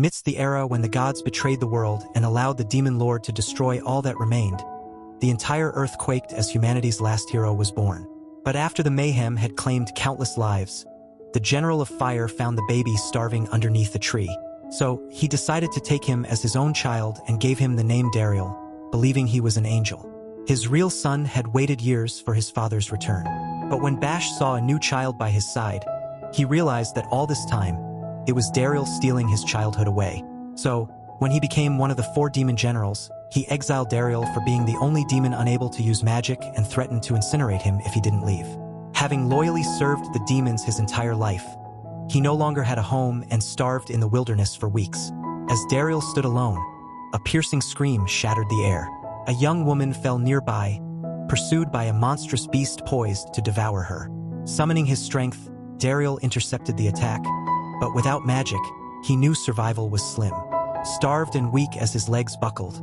Midst the era when the gods betrayed the world and allowed the demon lord to destroy all that remained, the entire earth quaked as humanity's last hero was born. But after the mayhem had claimed countless lives, the General of Fire found the baby starving underneath a tree. So, he decided to take him as his own child and gave him the name Dariel, believing he was an angel. His real son had waited years for his father's return. But when Bash saw a new child by his side, he realized that all this time, it was Dariel stealing his childhood away. So, when he became one of the 4 demon generals, he exiled Dariel for being the only demon unable to use magic and threatened to incinerate him if he didn't leave. Having loyally served the demons his entire life, he no longer had a home and starved in the wilderness for weeks. As Dariel stood alone, a piercing scream shattered the air. A young woman fell nearby, pursued by a monstrous beast poised to devour her. Summoning his strength, Dariel intercepted the attack, but without magic, he knew survival was slim. Starved and weak as his legs buckled,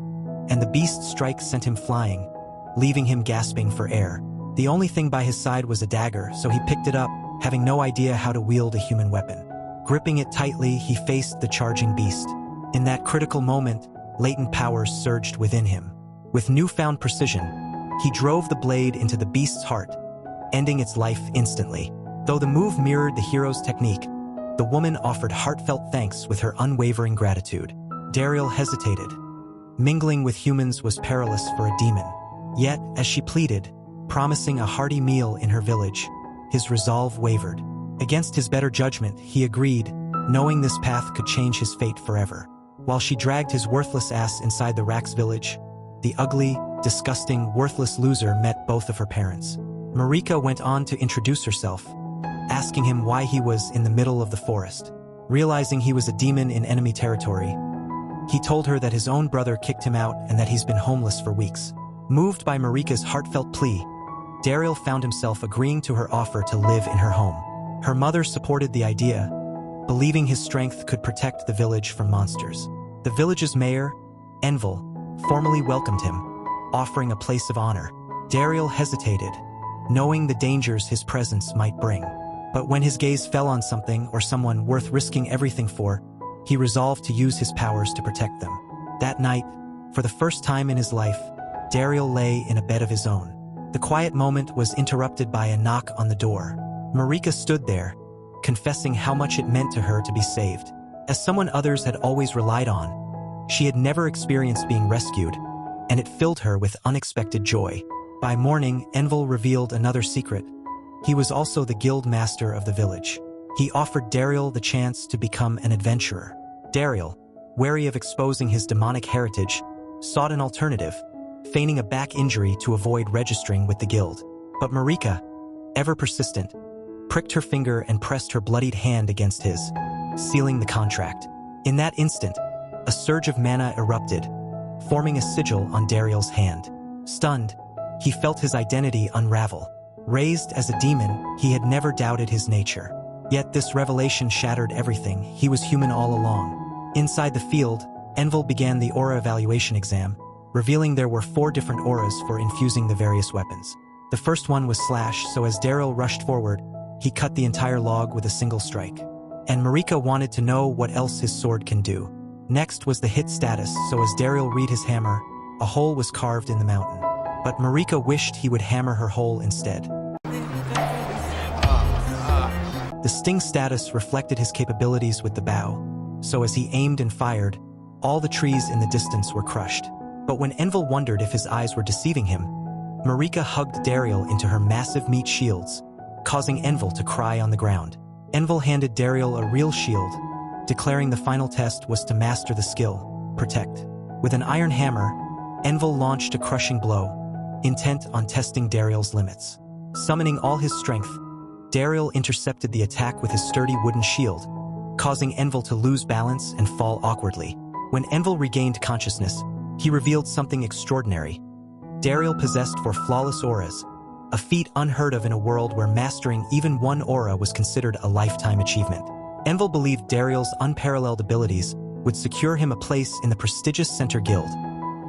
and the beast's strike sent him flying, leaving him gasping for air. The only thing by his side was a dagger, so he picked it up, having no idea how to wield a human weapon. Gripping it tightly, he faced the charging beast. In that critical moment, latent powers surged within him. With newfound precision, he drove the blade into the beast's heart, ending its life instantly. Though the move mirrored the hero's technique, the woman offered heartfelt thanks with her unwavering gratitude. Dariel hesitated. Mingling with humans was perilous for a demon. Yet, as she pleaded, promising a hearty meal in her village, his resolve wavered. Against his better judgment, he agreed, knowing this path could change his fate forever. While she dragged his worthless ass inside the Rax village, the ugly, disgusting, worthless loser met both of her parents. Marika went on to introduce herself, asking him why he was in the middle of the forest. Realizing he was a demon in enemy territory, he told her that his own brother kicked him out and that he's been homeless for weeks. Moved by Marika's heartfelt plea, Dariel found himself agreeing to her offer to live in her home. Her mother supported the idea, believing his strength could protect the village from monsters. The village's mayor, Envel, formally welcomed him, offering a place of honor. Dariel hesitated, knowing the dangers his presence might bring. But when his gaze fell on something or someone worth risking everything for, he resolved to use his powers to protect them. That night, for the first time in his life, Dariel lay in a bed of his own. The quiet moment was interrupted by a knock on the door. Marika stood there, confessing how much it meant to her to be saved. As someone others had always relied on, she had never experienced being rescued, and it filled her with unexpected joy. By morning, Envel revealed another secret. He was also the guild master of the village. He offered Dariel the chance to become an adventurer. Dariel, wary of exposing his demonic heritage, sought an alternative, feigning a back injury to avoid registering with the guild. But Marika, ever persistent, pricked her finger and pressed her bloodied hand against his, sealing the contract. In that instant, a surge of mana erupted, forming a sigil on Dariel's hand. Stunned, he felt his identity unravel. Raised as a demon, he had never doubted his nature. Yet this revelation shattered everything. He was human all along. Inside the field, Envel began the aura evaluation exam, revealing there were 4 different auras for infusing the various weapons. The first one was Slash, so as Dariel rushed forward, he cut the entire log with a single strike. And Marika wanted to know what else his sword can do. Next was the hit status, so as Dariel read his hammer, a hole was carved in the mountain. But Marika wished he would hammer her hole instead. The sting status reflected his capabilities with the bow, so as he aimed and fired, all the trees in the distance were crushed. But when Envel wondered if his eyes were deceiving him, Marika hugged Dariel into her massive meat shields, causing Envel to cry on the ground. Envel handed Dariel a real shield, declaring the final test was to master the skill, Protect. With an iron hammer, Envel launched a crushing blow, intent on testing Dariel's limits. Summoning all his strength, Dariel intercepted the attack with his sturdy wooden shield, causing Envel to lose balance and fall awkwardly. When Envel regained consciousness, he revealed something extraordinary. Dariel possessed 4 flawless auras, a feat unheard of in a world where mastering even one aura was considered a lifetime achievement. Envel believed Dariel's unparalleled abilities would secure him a place in the prestigious Center Guild,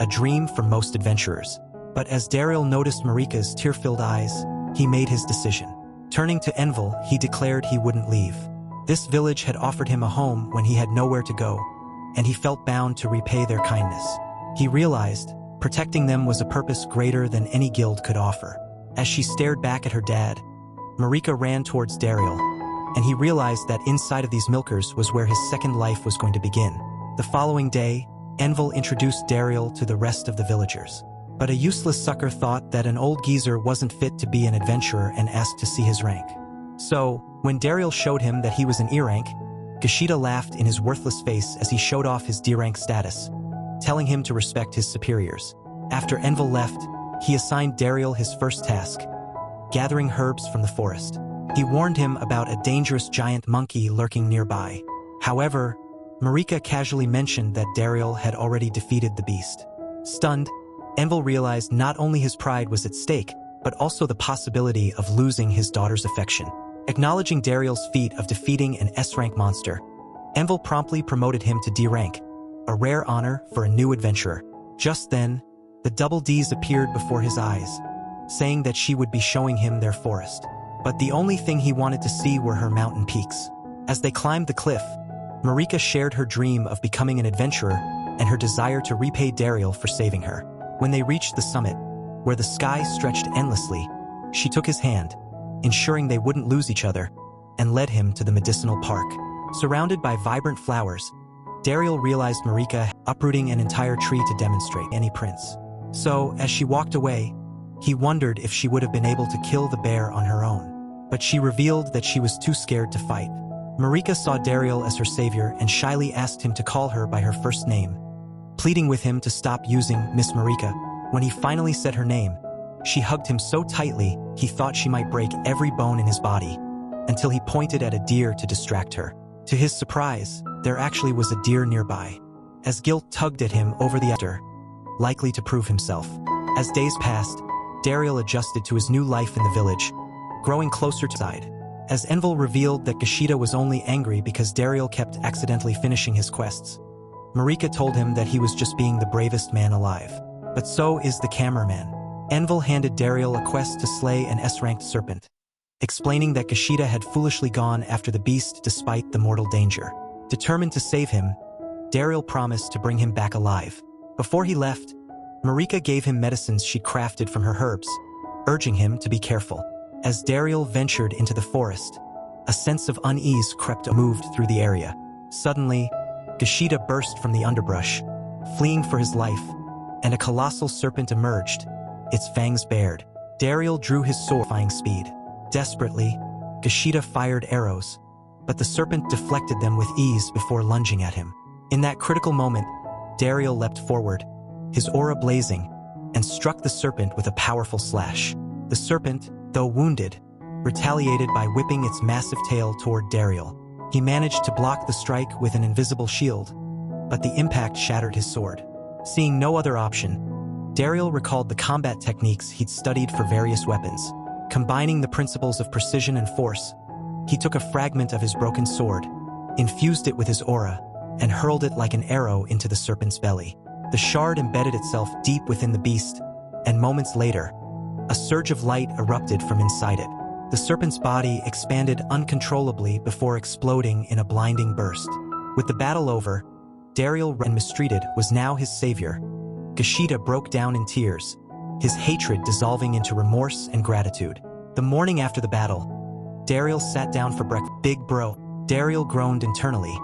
a dream for most adventurers. But as Dariel noticed Marika's tear-filled eyes, he made his decision. Turning to Envel, he declared he wouldn't leave. This village had offered him a home when he had nowhere to go, and he felt bound to repay their kindness. He realized protecting them was a purpose greater than any guild could offer. As she stared back at her dad, Marika ran towards Dariel, and he realized that inside of these milkers was where his second life was going to begin. The following day, Envel introduced Dariel to the rest of the villagers. But a useless sucker thought that an old geezer wasn't fit to be an adventurer and asked to see his rank. So, when Dariel showed him that he was an E rank, Gashida laughed in his worthless face as he showed off his D rank status, telling him to respect his superiors. After Envel left, he assigned Dariel his first task, gathering herbs from the forest. He warned him about a dangerous giant monkey lurking nearby. However, Marika casually mentioned that Dariel had already defeated the beast. Stunned, Envel realized not only his pride was at stake, but also the possibility of losing his daughter's affection. Acknowledging Dariel's feat of defeating an S-rank monster, Envel promptly promoted him to D rank, a rare honor for a new adventurer. Just then, the double Ds appeared before his eyes, saying that she would be showing him their forest. But the only thing he wanted to see were her mountain peaks. As they climbed the cliff, Marika shared her dream of becoming an adventurer and her desire to repay Dariel for saving her. When they reached the summit, where the sky stretched endlessly, she took his hand, ensuring they wouldn't lose each other, and led him to the medicinal park. Surrounded by vibrant flowers, Dariel realized Marika uprooting an entire tree to demonstrate any prince. So, as she walked away, he wondered if she would have been able to kill the bear on her own. But she revealed that she was too scared to fight. Marika saw Dariel as her savior and shyly asked him to call her by her first name, pleading with him to stop using Miss Marika. When he finally said her name, she hugged him so tightly he thought she might break every bone in his body, until he pointed at a deer to distract her. To his surprise, there actually was a deer nearby. As guilt tugged at him over the after, likely to prove himself. As days passed, Dariel adjusted to his new life in the village, growing closer to side. As Envel revealed that Gashida was only angry because Dariel kept accidentally finishing his quests, Marika told him that he was just being the bravest man alive. But so is the cameraman. Envel handed Dariel a quest to slay an S-ranked serpent, explaining that Gashida had foolishly gone after the beast despite the mortal danger. Determined to save him, Dariel promised to bring him back alive. Before he left, Marika gave him medicines she'd crafted from her herbs, urging him to be careful. As Dariel ventured into the forest, a sense of unease moved through the area. Suddenly, Gashida burst from the underbrush, fleeing for his life, and a colossal serpent emerged, its fangs bared. Dariel drew his sword at flying speed. Desperately, Gashida fired arrows, but the serpent deflected them with ease before lunging at him. In that critical moment, Dariel leapt forward, his aura blazing, and struck the serpent with a powerful slash. The serpent, though wounded, retaliated by whipping its massive tail toward Dariel. He managed to block the strike with an invisible shield, but the impact shattered his sword. Seeing no other option, Dariel recalled the combat techniques he'd studied for various weapons. Combining the principles of precision and force, he took a fragment of his broken sword, infused it with his aura, and hurled it like an arrow into the serpent's belly. The shard embedded itself deep within the beast, and moments later, a surge of light erupted from inside it. The serpent's body expanded uncontrollably before exploding in a blinding burst. With the battle over, Dariel and mistreated was now his savior. Gashida broke down in tears, his hatred dissolving into remorse and gratitude. The morning after the battle, Dariel sat down for breakfast. Big bro, Dariel groaned internally,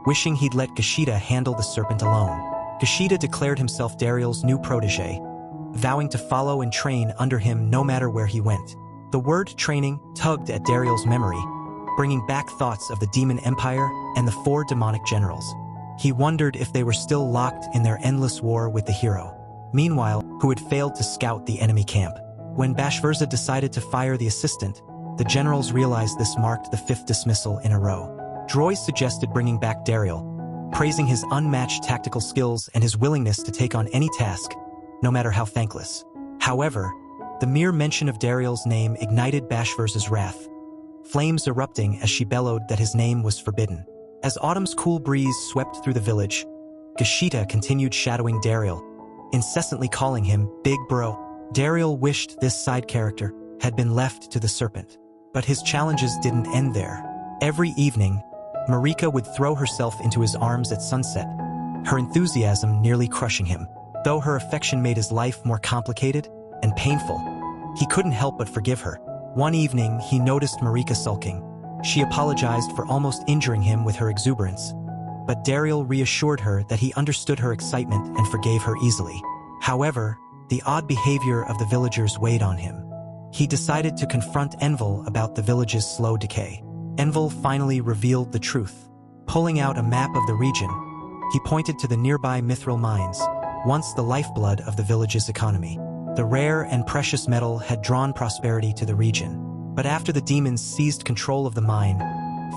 wishing he'd let Gashida handle the serpent alone. Gashida declared himself Dariel's new protege, vowing to follow and train under him no matter where he went. The word training tugged at Dariel's memory, bringing back thoughts of the Demon Empire and the 4 demonic generals. He wondered if they were still locked in their endless war with the hero, meanwhile, who had failed to scout the enemy camp. When Bashverza decided to fire the assistant, the generals realized this marked the 5th dismissal in a row. Droy suggested bringing back Dariel, praising his unmatched tactical skills and his willingness to take on any task, no matter how thankless. However, the mere mention of Dariel's name ignited Bashverza's wrath, flames erupting as she bellowed that his name was forbidden. As autumn's cool breeze swept through the village, Gashida continued shadowing Dariel, incessantly calling him Big Bro. Dariel wished this side character had been left to the serpent. But his challenges didn't end there. Every evening, Marika would throw herself into his arms at sunset, her enthusiasm nearly crushing him. Though her affection made his life more complicated and painful, he couldn't help but forgive her. One evening, he noticed Marika sulking. She apologized for almost injuring him with her exuberance, but Daryl reassured her that he understood her excitement and forgave her easily. However, the odd behavior of the villagers weighed on him. He decided to confront Envel about the village's slow decay. Envel finally revealed the truth. Pulling out a map of the region, he pointed to the nearby mithril mines, once the lifeblood of the village's economy. The rare and precious metal had drawn prosperity to the region. But after the demons seized control of the mine,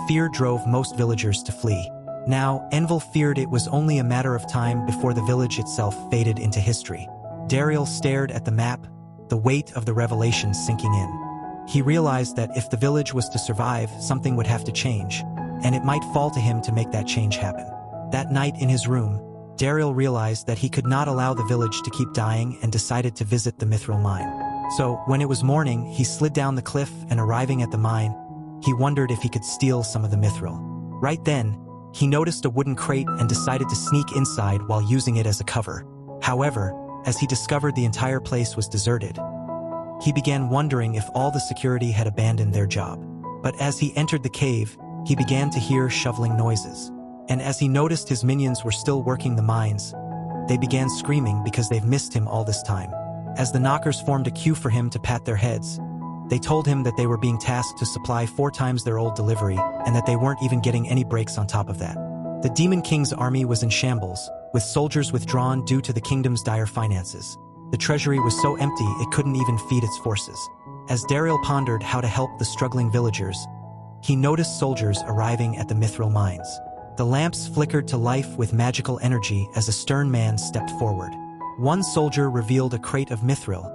fear drove most villagers to flee. Now, Envel feared it was only a matter of time before the village itself faded into history. Daryl stared at the map, the weight of the revelation sinking in. He realized that if the village was to survive, something would have to change, and it might fall to him to make that change happen. That night in his room, Daryl realized that he could not allow the village to keep dying and decided to visit the mithril mine. So, when it was morning, he slid down the cliff and arriving at the mine, he wondered if he could steal some of the mithril. Right then, he noticed a wooden crate and decided to sneak inside while using it as a cover. However, as he discovered the entire place was deserted, he began wondering if all the security had abandoned their job. But as he entered the cave, he began to hear shoveling noises. And as he noticed his minions were still working the mines, they began screaming because they've missed him all this time. As the knockers formed a queue for him to pat their heads, they told him that they were being tasked to supply 4 times their old delivery and that they weren't even getting any breaks on top of that. The Demon King's army was in shambles, with soldiers withdrawn due to the kingdom's dire finances. The treasury was so empty it couldn't even feed its forces. As Daryl pondered how to help the struggling villagers, he noticed soldiers arriving at the mithril mines. The lamps flickered to life with magical energy as a stern man stepped forward. One soldier revealed a crate of mithril,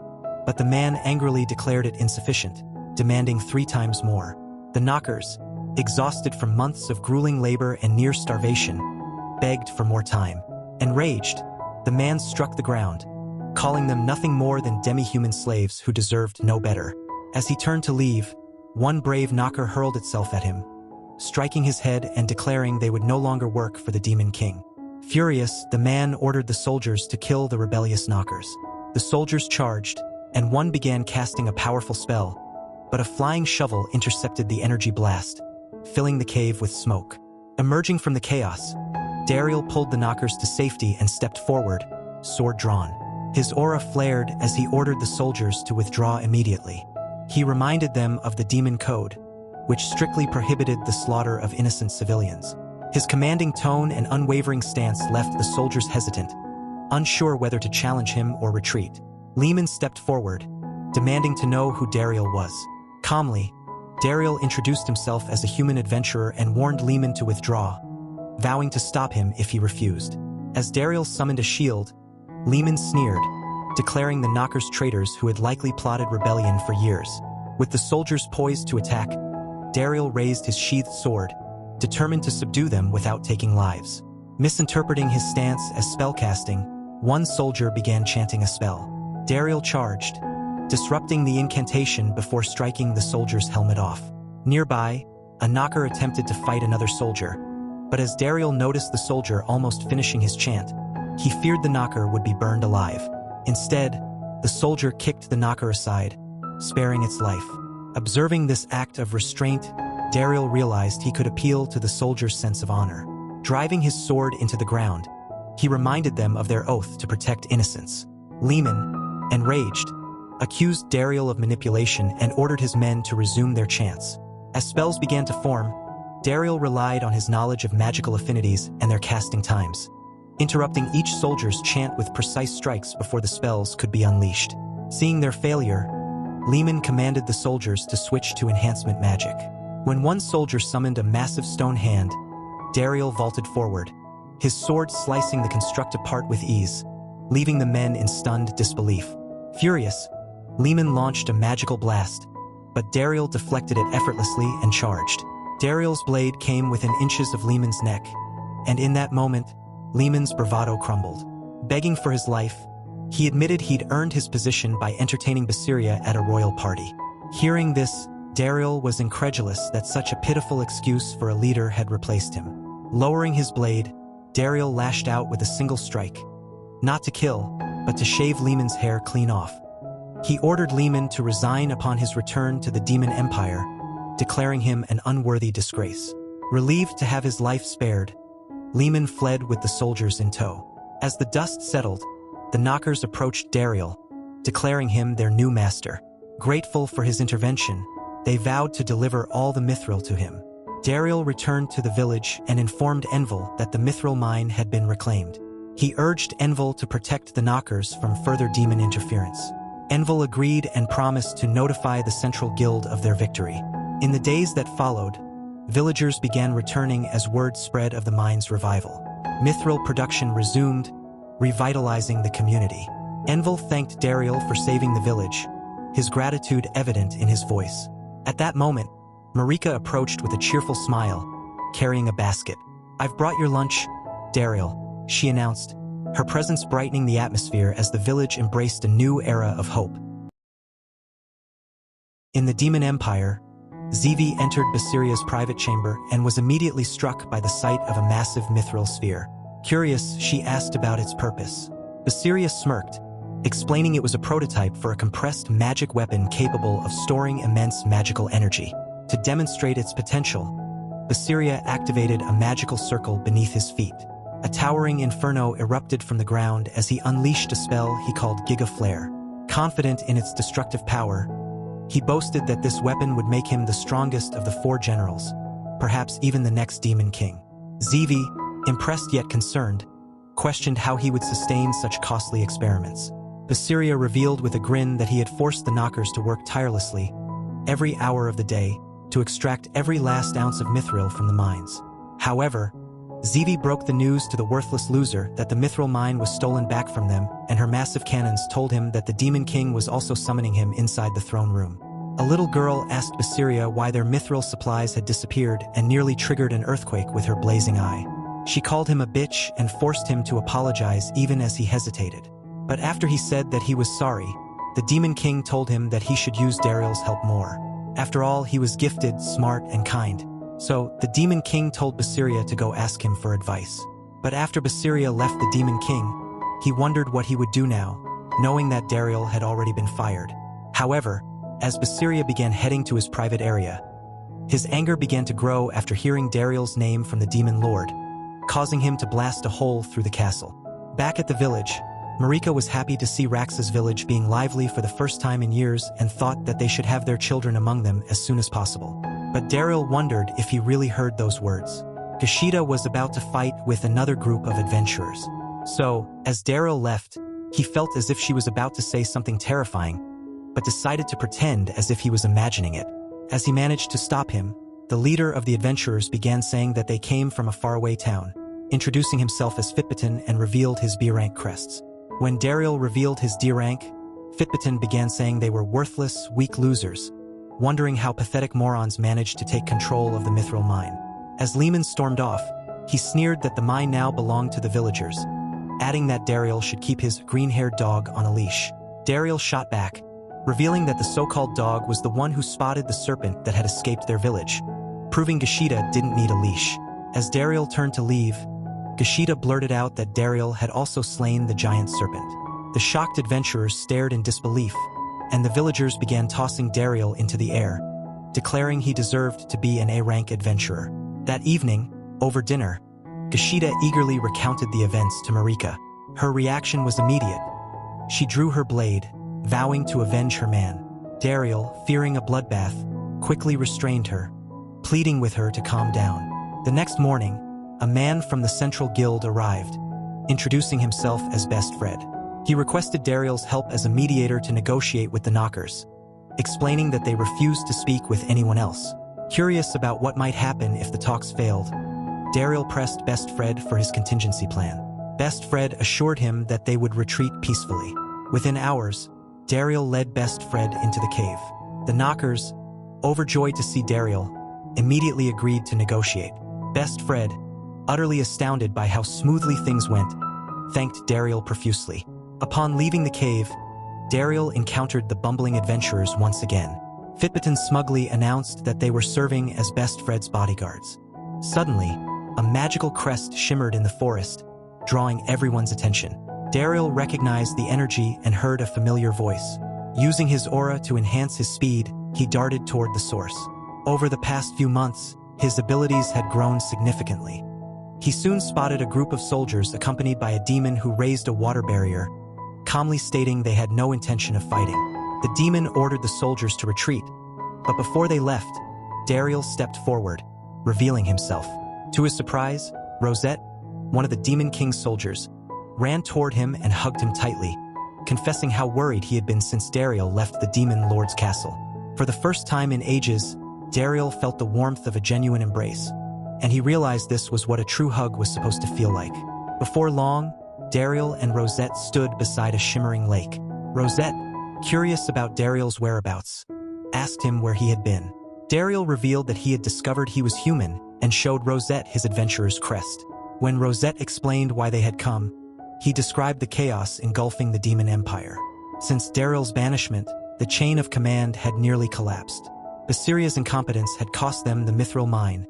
but the man angrily declared it insufficient, demanding 3 times more. The knockers, exhausted from months of grueling labor and near starvation, begged for more time. Enraged, the man struck the ground, calling them nothing more than demi-human slaves who deserved no better. As he turned to leave, one brave knocker hurled itself at him, striking his head and declaring they would no longer work for the Demon King. Furious, the man ordered the soldiers to kill the rebellious knockers. The soldiers charged, and one began casting a powerful spell, but a flying shovel intercepted the energy blast, filling the cave with smoke. Emerging from the chaos, Daryl pulled the knockers to safety and stepped forward, sword drawn. His aura flared as he ordered the soldiers to withdraw immediately. He reminded them of the Demon Code, which strictly prohibited the slaughter of innocent civilians. His commanding tone and unwavering stance left the soldiers hesitant, unsure whether to challenge him or retreat. Lehman stepped forward, demanding to know who Daryl was. Calmly, Daryl introduced himself as a human adventurer and warned Lehman to withdraw, vowing to stop him if he refused. As Daryl summoned a shield, Lehman sneered, declaring the knockers traitors who had likely plotted rebellion for years. With the soldiers poised to attack, Daryl raised his sheathed sword, determined to subdue them without taking lives. Misinterpreting his stance as spellcasting, one soldier began chanting a spell. Daryl charged, disrupting the incantation before striking the soldier's helmet off. Nearby, a knocker attempted to fight another soldier, but as Daryl noticed the soldier almost finishing his chant, he feared the knocker would be burned alive. Instead, the soldier kicked the knocker aside, sparing its life. Observing this act of restraint, Daryl realized he could appeal to the soldier's sense of honor. Driving his sword into the ground, he reminded them of their oath to protect innocence. Lehman, enraged, accused Daryl of manipulation and ordered his men to resume their chants. As spells began to form, Daryl relied on his knowledge of magical affinities and their casting times, interrupting each soldier's chant with precise strikes before the spells could be unleashed. Seeing their failure, Lehman commanded the soldiers to switch to enhancement magic. When one soldier summoned a massive stone hand, Daryl vaulted forward, his sword slicing the construct apart with ease, leaving the men in stunned disbelief. Furious, Lehman launched a magical blast, but Daryl deflected it effortlessly and charged. Daryl's blade came within inches of Lehman's neck, and in that moment, Lehman's bravado crumbled. Begging for his life, he admitted he'd earned his position by entertaining Basiria at a royal party. Hearing this, Daryl was incredulous that such a pitiful excuse for a leader had replaced him. Lowering his blade, Dariel lashed out with a single strike. Not to kill, but to shave Lehman's hair clean off. He ordered Lehman to resign upon his return to the Demon Empire, declaring him an unworthy disgrace. Relieved to have his life spared, Lehman fled with the soldiers in tow. As the dust settled, the knockers approached Dariel, declaring him their new master. Grateful for his intervention, they vowed to deliver all the mithril to him. Dariel returned to the village and informed Envel that the mithril mine had been reclaimed. He urged Envel to protect the knockers from further demon interference. Envel agreed and promised to notify the Central Guild of their victory. In the days that followed, villagers began returning as word spread of the mine's revival. Mithril production resumed, revitalizing the community. Envel thanked Dariel for saving the village, his gratitude evident in his voice. At that moment, Marika approached with a cheerful smile, carrying a basket. "I've brought your lunch, Dariel," she announced, her presence brightening the atmosphere as the village embraced a new era of hope. In the Demon Empire, Zevi entered Basiria's private chamber and was immediately struck by the sight of a massive mithril sphere. Curious, she asked about its purpose. Basiria smirked, explaining it was a prototype for a compressed magic weapon capable of storing immense magical energy. To demonstrate its potential, Basiria activated a magical circle beneath his feet. A towering inferno erupted from the ground as he unleashed a spell he called Giga Flare. Confident in its destructive power, he boasted that this weapon would make him the strongest of the 4 generals, perhaps even the next Demon King. Zevi, impressed yet concerned, questioned how he would sustain such costly experiments. Basiria revealed with a grin that he had forced the knockers to work tirelessly, every hour of the day, to extract every last ounce of mithril from the mines. However, Zevi broke the news to the worthless loser that the mithril mine was stolen back from them, and her massive cannons told him that the Demon King was also summoning him inside the throne room. A little girl asked Basiria why their mithril supplies had disappeared and nearly triggered an earthquake with her blazing eye. She called him a bitch and forced him to apologize even as he hesitated. But after he said that he was sorry, the Demon King told him that he should use Dariel's help more. After all, he was gifted, smart, and kind. So, the Demon King told Basiria to go ask him for advice. But after Basiria left the Demon King, he wondered what he would do now, knowing that Dariel had already been fired. However, as Basiria began heading to his private area, his anger began to grow after hearing Dariel's name from the Demon Lord, causing him to blast a hole through the castle. Back at the village, Marika was happy to see Rax's village being lively for the first time in years and thought that they should have their children among them as soon as possible. But Dariel wondered if he really heard those words. Gashida was about to fight with another group of adventurers. So, as Dariel left, he felt as if she was about to say something terrifying, but decided to pretend as if he was imagining it. As he managed to stop him, the leader of the adventurers began saying that they came from a faraway town, introducing himself as Fitbiton and revealed his B-rank crests. When Dariel revealed his D rank, Fitbiton began saying they were worthless, weak losers, wondering how pathetic morons managed to take control of the mithril mine. As Lehman stormed off, he sneered that the mine now belonged to the villagers, adding that Dariel should keep his green-haired dog on a leash. Dariel shot back, revealing that the so-called dog was the one who spotted the serpent that had escaped their village, proving Gashida didn't need a leash. As Dariel turned to leave, Gashida blurted out that Dariel had also slain the giant serpent. The shocked adventurers stared in disbelief, and the villagers began tossing Dariel into the air, declaring he deserved to be an A-rank adventurer. That evening, over dinner, Gashida eagerly recounted the events to Marika. Her reaction was immediate. She drew her blade, vowing to avenge her man. Dariel, fearing a bloodbath, quickly restrained her, pleading with her to calm down. The next morning, a man from the Central Guild arrived, introducing himself as Best Fred. He requested Dariel's help as a mediator to negotiate with the knockers, explaining that they refused to speak with anyone else. Curious about what might happen if the talks failed, Dariel pressed Best Fred for his contingency plan. Best Fred assured him that they would retreat peacefully. Within hours, Dariel led Best Fred into the cave. The knockers, overjoyed to see Dariel, immediately agreed to negotiate. Best Fred, utterly astounded by how smoothly things went, thanked Dariel profusely. Upon leaving the cave, Dariel encountered the bumbling adventurers once again. Fitbiton smugly announced that they were serving as Best Fred's bodyguards. Suddenly, a magical crest shimmered in the forest, drawing everyone's attention. Dariel recognized the energy and heard a familiar voice. Using his aura to enhance his speed, he darted toward the source. Over the past few months, his abilities had grown significantly. He soon spotted a group of soldiers accompanied by a demon who raised a water barrier, calmly stating they had no intention of fighting. The demon ordered the soldiers to retreat, but before they left, Dariel stepped forward, revealing himself. To his surprise, Rosette, one of the Demon King's soldiers, ran toward him and hugged him tightly, confessing how worried he had been since Dariel left the Demon Lord's castle. For the first time in ages, Dariel felt the warmth of a genuine embrace, and he realized this was what a true hug was supposed to feel like. Before long, Dariel and Rosette stood beside a shimmering lake. Rosette, curious about Dariel's whereabouts, asked him where he had been. Dariel revealed that he had discovered he was human and showed Rosette his adventurer's crest. When Rosette explained why they had come, he described the chaos engulfing the Demon Empire. Since Dariel's banishment, the chain of command had nearly collapsed. Basiria's incompetence had cost them the Mithril Mine,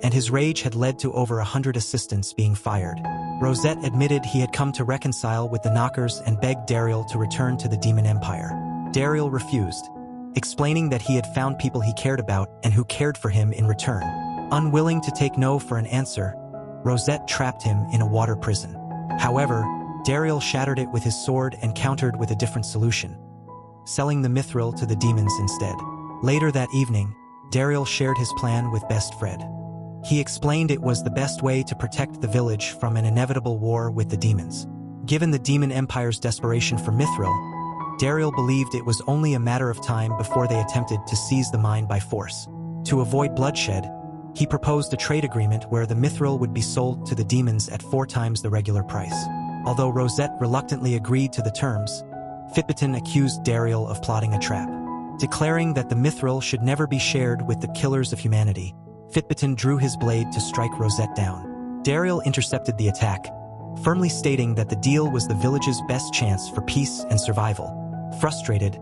and his rage had led to over 100 assistants being fired. Rosette admitted he had come to reconcile with the Knockers and begged Dariel to return to the Demon Empire. Dariel refused, explaining that he had found people he cared about and who cared for him in return. Unwilling to take no for an answer, Rosette trapped him in a water prison. However, Dariel shattered it with his sword and countered with a different solution, selling the mithril to the demons instead. Later that evening, Dariel shared his plan with Best Fred. He explained it was the best way to protect the village from an inevitable war with the demons. Given the Demon Empire's desperation for mithril, Dariel believed it was only a matter of time before they attempted to seize the mine by force. To avoid bloodshed, he proposed a trade agreement where the mithril would be sold to the demons at 4 times the regular price. Although Rosette reluctantly agreed to the terms, Fitbiton accused Dariel of plotting a trap. Declaring that the mithril should never be shared with the killers of humanity, Fitbiton drew his blade to strike Rosette down. Dariel intercepted the attack, firmly stating that the deal was the village's best chance for peace and survival. Frustrated,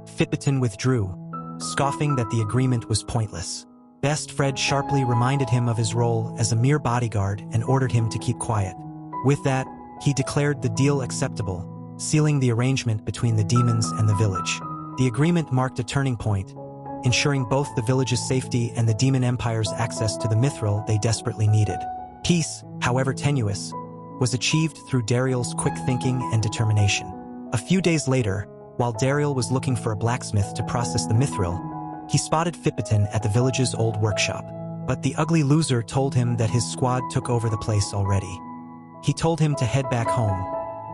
Fitbiton withdrew, scoffing that the agreement was pointless. Best Fred sharply reminded him of his role as a mere bodyguard and ordered him to keep quiet. With that, he declared the deal acceptable, sealing the arrangement between the demons and the village. The agreement marked a turning point, ensuring both the village's safety and the Demon Empire's access to the mithril they desperately needed. Peace, however tenuous, was achieved through Dariel's quick thinking and determination. A few days later, while Dariel was looking for a blacksmith to process the mithril, he spotted Fitbiton at the village's old workshop. But the ugly loser told him that his squad took over the place already. He told him to head back home,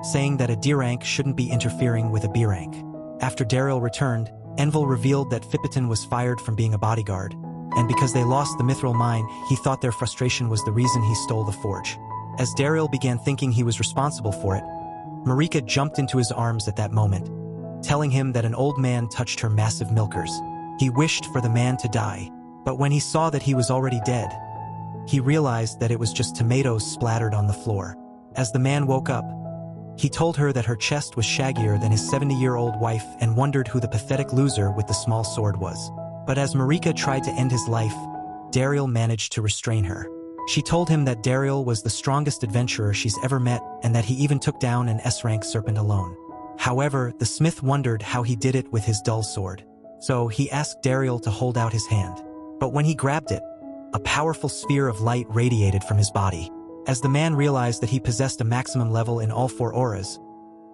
saying that a D rank shouldn't be interfering with a B rank. After Dariel returned, Envil revealed that Fitbiton was fired from being a bodyguard, and because they lost the mithril mine, he thought their frustration was the reason he stole the forge. As Dariel began thinking he was responsible for it, Marika jumped into his arms at that moment, telling him that an old man touched her massive milkers. He wished for the man to die, but when he saw that he was already dead, he realized that it was just tomatoes splattered on the floor. As the man woke up, he told her that her chest was shaggier than his 70-year-old wife and wondered who the pathetic loser with the small sword was. But as Marika tried to end his life, Dariel managed to restrain her. She told him that Dariel was the strongest adventurer she's ever met and that he even took down an S-rank serpent alone. However, the smith wondered how he did it with his dull sword. So he asked Dariel to hold out his hand. But when he grabbed it, a powerful sphere of light radiated from his body. As the man realized that he possessed a maximum level in all 4 auras,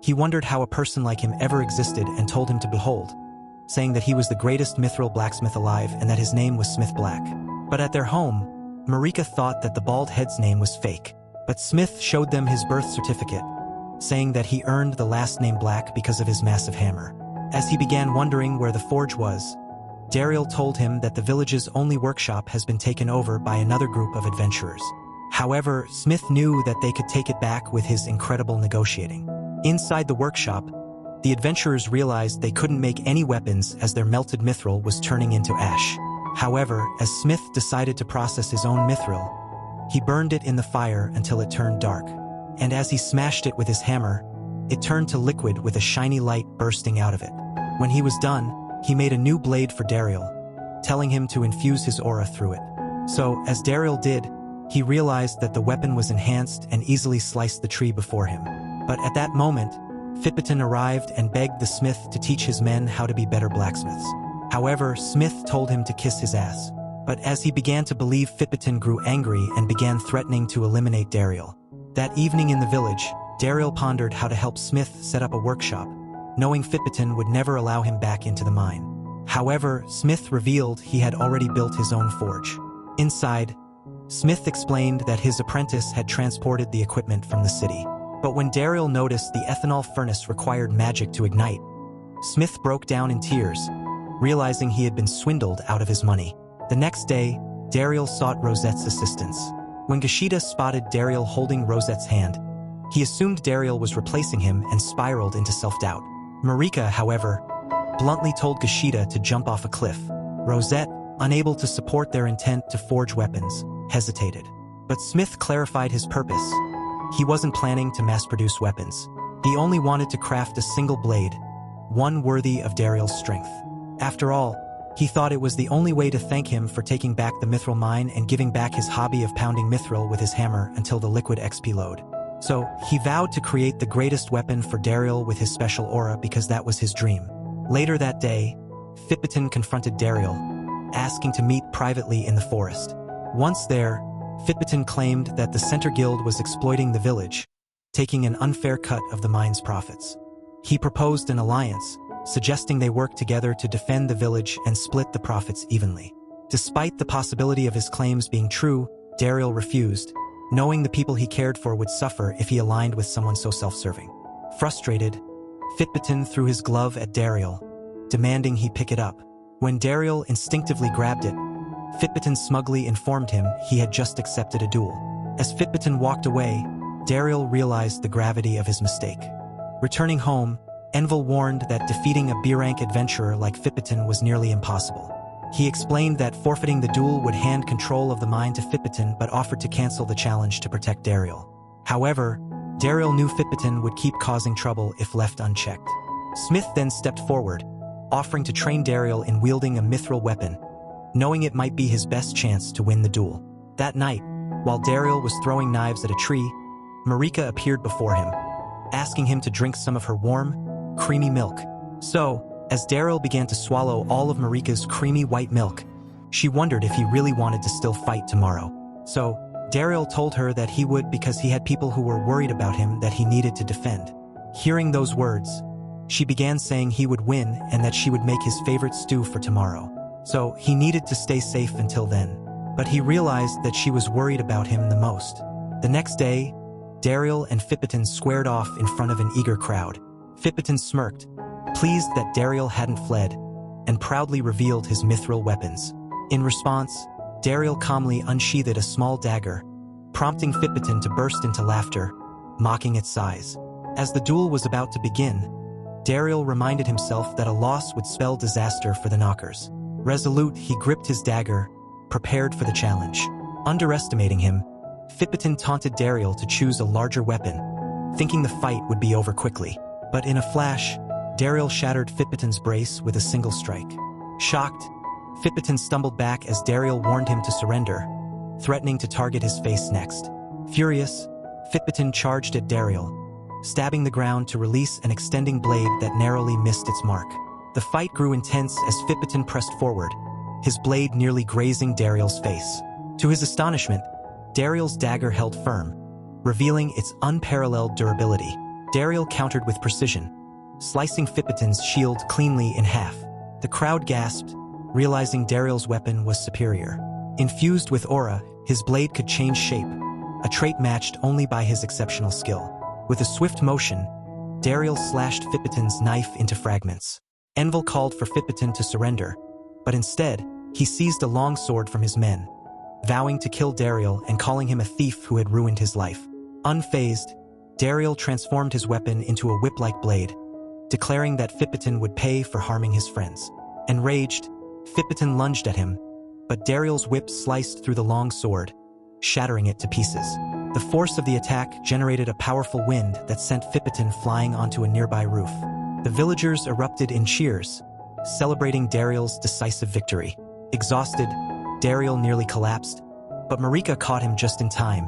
he wondered how a person like him ever existed and told him to behold, saying that he was the greatest mithril blacksmith alive and that his name was Smith Black. But at their home, Marika thought that the bald head's name was fake. But Smith showed them his birth certificate, saying that he earned the last name Black because of his massive hammer. As he began wondering where the forge was, Dariel told him that the village's only workshop has been taken over by another group of adventurers. However, Smith knew that they could take it back with his incredible negotiating. Inside the workshop, the adventurers realized they couldn't make any weapons as their melted mithril was turning into ash. However, as Smith decided to process his own mithril, he burned it in the fire until it turned dark. And as he smashed it with his hammer, it turned to liquid with a shiny light bursting out of it. When he was done, he made a new blade for Dariel, telling him to infuse his aura through it. So, as Dariel did, He realized that the weapon was enhanced and easily sliced the tree before him. But at that moment, Fitbitin arrived and begged the smith to teach his men how to be better blacksmiths. However, Smith told him to kiss his ass. But as he began to believe, Fitbitin grew angry and began threatening to eliminate Dariel. That evening in the village, Dariel pondered how to help Smith set up a workshop, knowing Fitbitin would never allow him back into the mine. However, Smith revealed he had already built his own forge. Inside, Smith explained that his apprentice had transported the equipment from the city. But when Dariel noticed the ethanol furnace required magic to ignite, Smith broke down in tears, realizing he had been swindled out of his money. The next day, Dariel sought Rosette's assistance. When Gashida spotted Dariel holding Rosette's hand, he assumed Dariel was replacing him and spiraled into self-doubt. Marika, however, bluntly told Gashida to jump off a cliff. Rosette, unable to support their intent to forge weapons, hesitated. But Smith clarified his purpose. He wasn't planning to mass-produce weapons. He only wanted to craft a single blade, one worthy of Dariel's strength. After all, he thought it was the only way to thank him for taking back the mithril mine and giving back his hobby of pounding mithril with his hammer until the liquid XP load. So, he vowed to create the greatest weapon for Dariel with his special aura because that was his dream. Later that day, Fitbitin confronted Dariel, asking to meet privately in the forest. Once there, Fitbitin claimed that the Center Guild was exploiting the village, taking an unfair cut of the mine's profits. He proposed an alliance, suggesting they work together to defend the village and split the profits evenly. Despite the possibility of his claims being true, Dariel refused, knowing the people he cared for would suffer if he aligned with someone so self-serving. Frustrated, Fitbitin threw his glove at Dariel, demanding he pick it up. When Dariel instinctively grabbed it, Fitbitin smugly informed him he had just accepted a duel. As Fitbitin walked away, Dariel realized the gravity of his mistake. Returning home, Envel warned that defeating a B-rank adventurer like Fitbitin was nearly impossible. He explained that forfeiting the duel would hand control of the mine to Fitbitin but offered to cancel the challenge to protect Dariel. However, Dariel knew Fitbitin would keep causing trouble if left unchecked. Smith then stepped forward, offering to train Dariel in wielding a mithril weapon, knowing it might be his best chance to win the duel. That night, while Dariel was throwing knives at a tree, Marika appeared before him, asking him to drink some of her warm, creamy milk. So, as Dariel began to swallow all of Marika's creamy white milk, she wondered if he really wanted to still fight tomorrow. So, Dariel told her that he would because he had people who were worried about him that he needed to defend. Hearing those words, she began saying he would win and that she would make his favorite stew for tomorrow. So, he needed to stay safe until then. But he realized that she was worried about him the most. The next day, Dariel and Fitbitin squared off in front of an eager crowd. Fitbitin smirked, pleased that Dariel hadn't fled, and proudly revealed his mithril weapons. In response, Dariel calmly unsheathed a small dagger, prompting Fitbitin to burst into laughter, mocking its size. As the duel was about to begin, Dariel reminded himself that a loss would spell disaster for the knockers. Resolute, he gripped his dagger, prepared for the challenge. Underestimating him, Fitbitin taunted Dariel to choose a larger weapon, thinking the fight would be over quickly. But in a flash, Dariel shattered Fitbitin's brace with a single strike. Shocked, Fitbitin stumbled back as Dariel warned him to surrender, threatening to target his face next. Furious, Fitbitin charged at Dariel, stabbing the ground to release an extending blade that narrowly missed its mark. The fight grew intense as Fitbitin pressed forward, his blade nearly grazing Dariel's face. To his astonishment, Dariel's dagger held firm, revealing its unparalleled durability. Dariel countered with precision, slicing Fitbitin's shield cleanly in half. The crowd gasped, realizing Dariel's weapon was superior. Infused with aura, his blade could change shape, a trait matched only by his exceptional skill. With a swift motion, Dariel slashed Fitbitin's knife into fragments. Envel called for Fitbitin to surrender, but instead, he seized a long sword from his men, vowing to kill Dariel and calling him a thief who had ruined his life. Unfazed, Dariel transformed his weapon into a whip-like blade, declaring that Fitbitin would pay for harming his friends. Enraged, Fitbitin lunged at him, but Dariel's whip sliced through the long sword, shattering it to pieces. The force of the attack generated a powerful wind that sent Fitbitin flying onto a nearby roof. The villagers erupted in cheers, celebrating Dariel's decisive victory. Exhausted, Dariel nearly collapsed, but Marika caught him just in time,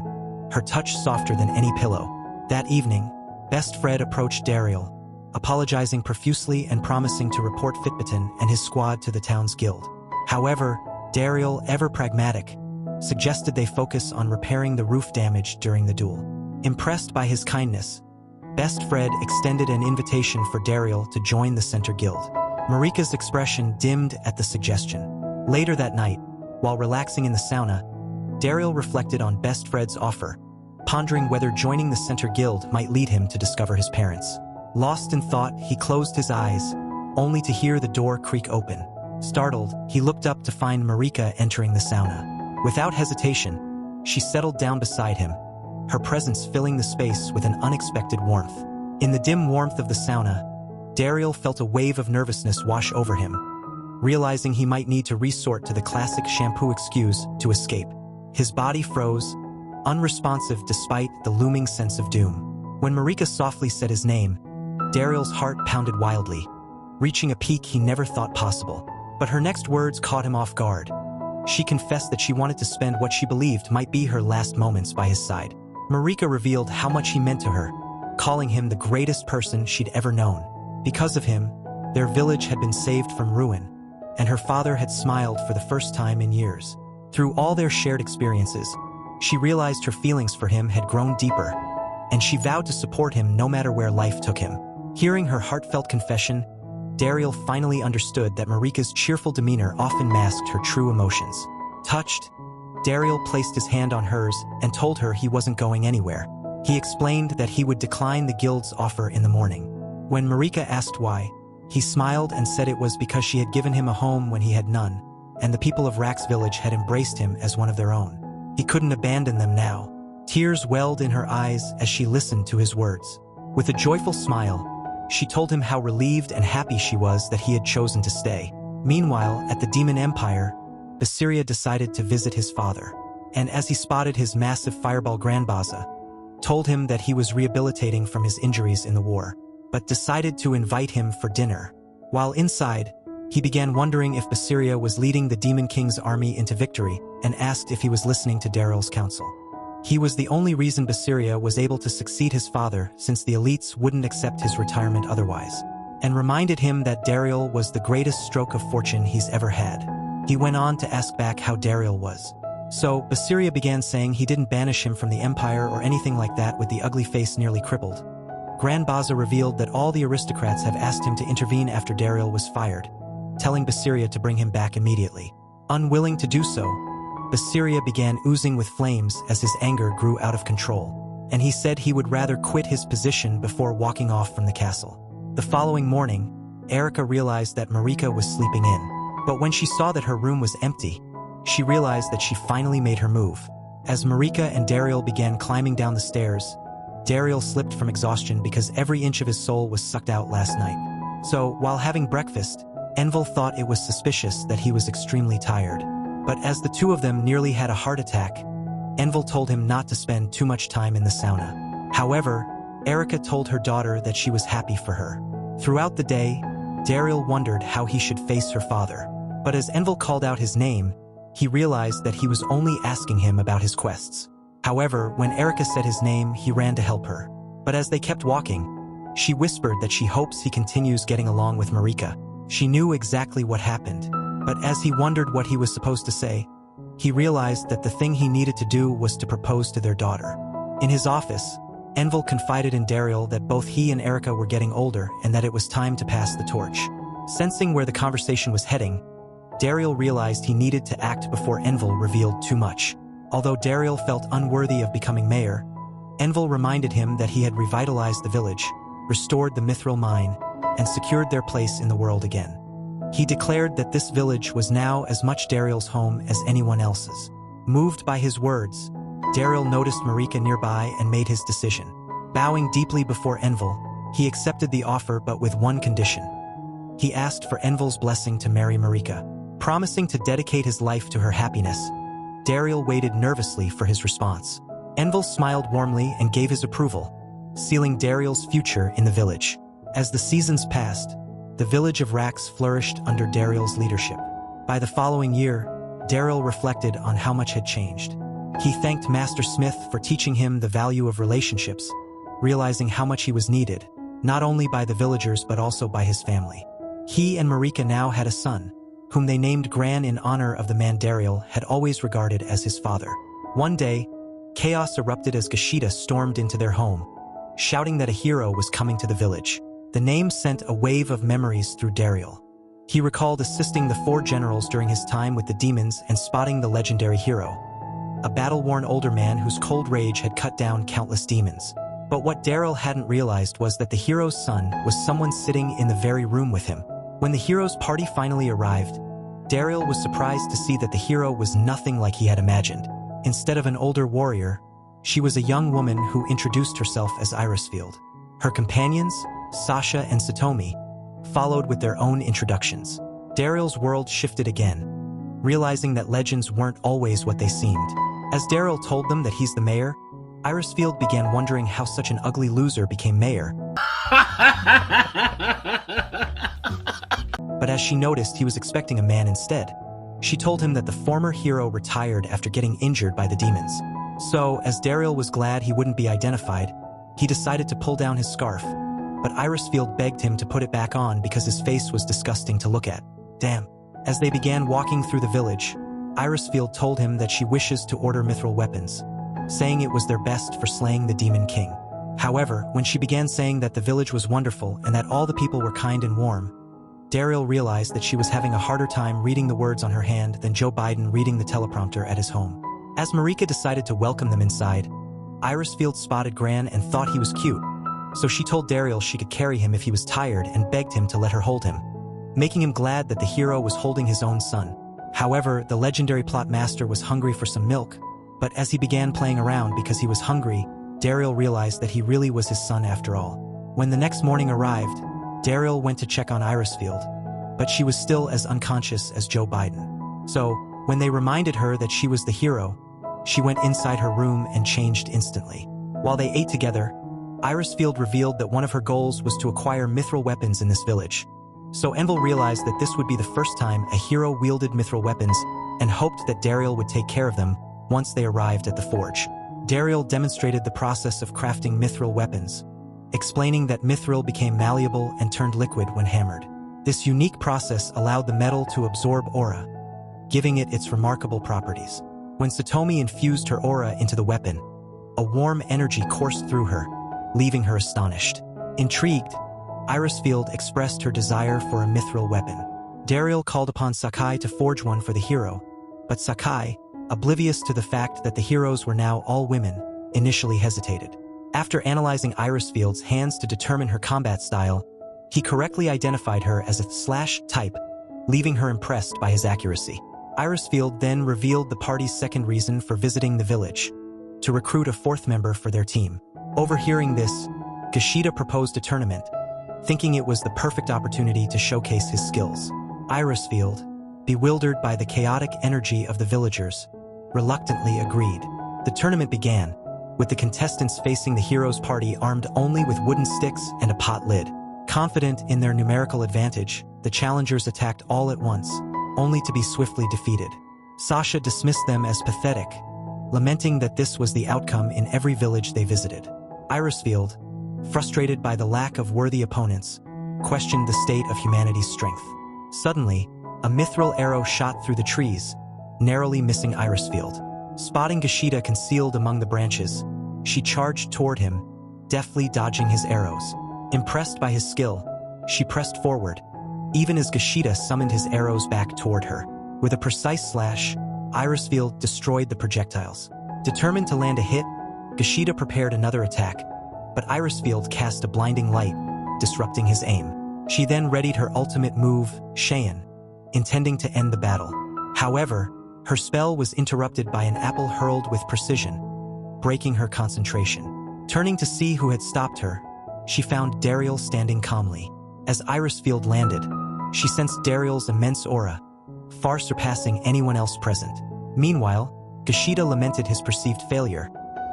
her touch softer than any pillow. That evening, Best Fred approached Daryl, apologizing profusely and promising to report Fitbiton and his squad to the town's guild. However, Daryl, ever pragmatic, suggested they focus on repairing the roof damage during the duel. Impressed by his kindness, Best Fred extended an invitation for Daryl to join the Center Guild. Marika's expression dimmed at the suggestion. Later that night, while relaxing in the sauna, Daryl reflected on Best Fred's offer, pondering whether joining the Center Guild might lead him to discover his parents. Lost in thought, he closed his eyes, only to hear the door creak open. Startled, he looked up to find Marika entering the sauna. Without hesitation, she settled down beside him, her presence filling the space with an unexpected warmth. In the dim warmth of the sauna, Daryl felt a wave of nervousness wash over him, realizing he might need to resort to the classic shampoo excuse to escape. His body froze, unresponsive despite the looming sense of doom. When Marika softly said his name, Daryl's heart pounded wildly, reaching a peak he never thought possible. But her next words caught him off guard. She confessed that she wanted to spend what she believed might be her last moments by his side. Marika revealed how much he meant to her, calling him the greatest person she'd ever known. Because of him, their village had been saved from ruin, and her father had smiled for the first time in years. Through all their shared experiences, she realized her feelings for him had grown deeper, and she vowed to support him no matter where life took him. Hearing her heartfelt confession, Daryl finally understood that Marika's cheerful demeanor often masked her true emotions. Touched, Daryl placed his hand on hers and told her he wasn't going anywhere. He explained that he would decline the guild's offer in the morning. When Marika asked why, he smiled and said it was because she had given him a home when he had none, and the people of Rack's village had embraced him as one of their own. He couldn't abandon them now. Tears welled in her eyes as she listened to his words. With a joyful smile, she told him how relieved and happy she was that he had chosen to stay. Meanwhile, at the Demon Empire, Basiria decided to visit his father, and as he spotted his massive fireball Grandbaza, told him that he was rehabilitating from his injuries in the war, but decided to invite him for dinner. While inside, he began wondering if Basiria was leading the Demon King's army into victory and asked if he was listening to Daryl's counsel. He was the only reason Basiria was able to succeed his father, since the elites wouldn't accept his retirement otherwise, and reminded him that Daryl was the greatest stroke of fortune he's ever had. He went on to ask back how Daryl was. So, Basiria began saying he didn't banish him from the Empire or anything like that, with the ugly face nearly crippled. Grandbaza revealed that all the aristocrats have asked him to intervene after Daryl was fired, telling Basiria to bring him back immediately. Unwilling to do so, Basiria began oozing with flames as his anger grew out of control, and he said he would rather quit his position before walking off from the castle. The following morning, Erica realized that Marika was sleeping in, but when she saw that her room was empty, she realized that she finally made her move. As Marika and Daryl began climbing down the stairs, Daryl slipped from exhaustion because every inch of his soul was sucked out last night. So, while having breakfast, Envel thought it was suspicious that he was extremely tired. But as the two of them nearly had a heart attack, Envel told him not to spend too much time in the sauna. However, Erica told her daughter that she was happy for her. Throughout the day, Daryl wondered how he should face her father. But as Envel called out his name, he realized that he was only asking him about his quests. However, when Erica said his name, he ran to help her. But as they kept walking, she whispered that she hopes he continues getting along with Marika. She knew exactly what happened. But as he wondered what he was supposed to say, he realized that the thing he needed to do was to propose to their daughter. In his office, Envel confided in Daryl that both he and Erica were getting older and that it was time to pass the torch. Sensing where the conversation was heading, Daryl realized he needed to act before Envel revealed too much. Although Daryl felt unworthy of becoming mayor, Envel reminded him that he had revitalized the village, restored the Mithril mine, and secured their place in the world again. He declared that this village was now as much Daryl's home as anyone else's. Moved by his words, Daryl noticed Marika nearby and made his decision. Bowing deeply before Envel, he accepted the offer but with one condition. He asked for Envel's blessing to marry Marika. Promising to dedicate his life to her happiness, Daryl waited nervously for his response. Envel smiled warmly and gave his approval, sealing Daryl's future in the village. As the seasons passed, the village of Rax flourished under Daryl's leadership. By the following year, Daryl reflected on how much had changed. He thanked Master Smith for teaching him the value of relationships, realizing how much he was needed, not only by the villagers but also by his family. He and Marika now had a son, whom they named Gran in honor of the man Dariel had always regarded as his father. One day, chaos erupted as Gashida stormed into their home, shouting that a hero was coming to the village. The name sent a wave of memories through Dariel. He recalled assisting the 4 generals during his time with the demons and spotting the legendary hero, a battle-worn older man whose cold rage had cut down countless demons. But what Dariel hadn't realized was that the hero's son was someone sitting in the very room with him. When the hero's party finally arrived, Dariel was surprised to see that the hero was nothing like he had imagined. Instead of an older warrior, she was a young woman who introduced herself as Irisfield. Her companions, Sasha and Satomi, followed with their own introductions. Dariel's world shifted again, realizing that legends weren't always what they seemed. As Dariel told them that he's the mayor, Irisfield began wondering how such an ugly loser became mayor. But as she noticed he was expecting a man instead, she told him that the former hero retired after getting injured by the demons. So, as Dariel was glad he wouldn't be identified, he decided to pull down his scarf, but Irisfield begged him to put it back on because his face was disgusting to look at. Damn. As they began walking through the village, Irisfield told him that she wishes to order mithril weapons, saying it was their best for slaying the Demon King. However, when she began saying that the village was wonderful and that all the people were kind and warm, Dariel realized that she was having a harder time reading the words on her hand than Joe Biden reading the teleprompter at his home. As Marika decided to welcome them inside, Irisfield spotted Gran and thought he was cute, so she told Dariel she could carry him if he was tired and begged him to let her hold him, making him glad that the hero was holding his own son. However, the legendary plot master was hungry for some milk, but as he began playing around because he was hungry, Dariel realized that he really was his son after all. When the next morning arrived, Dariel went to check on Irisfield, but she was still as unconscious as Joe Biden. So, when they reminded her that she was the hero, she went inside her room and changed instantly. While they ate together, Irisfield revealed that one of her goals was to acquire mithril weapons in this village. So Envel realized that this would be the first time a hero wielded mithril weapons and hoped that Dariel would take care of them once they arrived at the forge. Dariel demonstrated the process of crafting mithril weapons, explaining that mithril became malleable and turned liquid when hammered. This unique process allowed the metal to absorb aura, giving it its remarkable properties. When Satomi infused her aura into the weapon, a warm energy coursed through her, leaving her astonished. Intrigued, Irisfield expressed her desire for a mithril weapon. Dariel called upon Sakai to forge one for the hero, but Sakai, oblivious to the fact that the heroes were now all women, initially hesitated. After analyzing Irisfield's hands to determine her combat style, he correctly identified her as a /type, leaving her impressed by his accuracy. Irisfield then revealed the party's second reason for visiting the village, to recruit a 4th member for their team. Overhearing this, Gashida proposed a tournament, thinking it was the perfect opportunity to showcase his skills. Irisfield, bewildered by the chaotic energy of the villagers, reluctantly agreed. The tournament began, with the contestants facing the hero's party armed only with wooden sticks and a pot lid. Confident in their numerical advantage, the challengers attacked all at once, only to be swiftly defeated. Sasha dismissed them as pathetic, lamenting that this was the outcome in every village they visited. Irisfield, frustrated by the lack of worthy opponents, questioned the state of humanity's strength. Suddenly, a mithril arrow shot through the trees, narrowly missing Irisfield. Spotting Gashida concealed among the branches, she charged toward him, deftly dodging his arrows. Impressed by his skill, she pressed forward, even as Gashida summoned his arrows back toward her. With a precise slash, Irisfield destroyed the projectiles. Determined to land a hit, Gashida prepared another attack, but Irisfield cast a blinding light, disrupting his aim. She then readied her ultimate move, Cheyenne, intending to end the battle. However, her spell was interrupted by an apple hurled with precision, breaking her concentration. Turning to see who had stopped her, she found Dariel standing calmly. As Irisfield landed, she sensed Dariel's immense aura, far surpassing anyone else present. Meanwhile, Gashida lamented his perceived failure,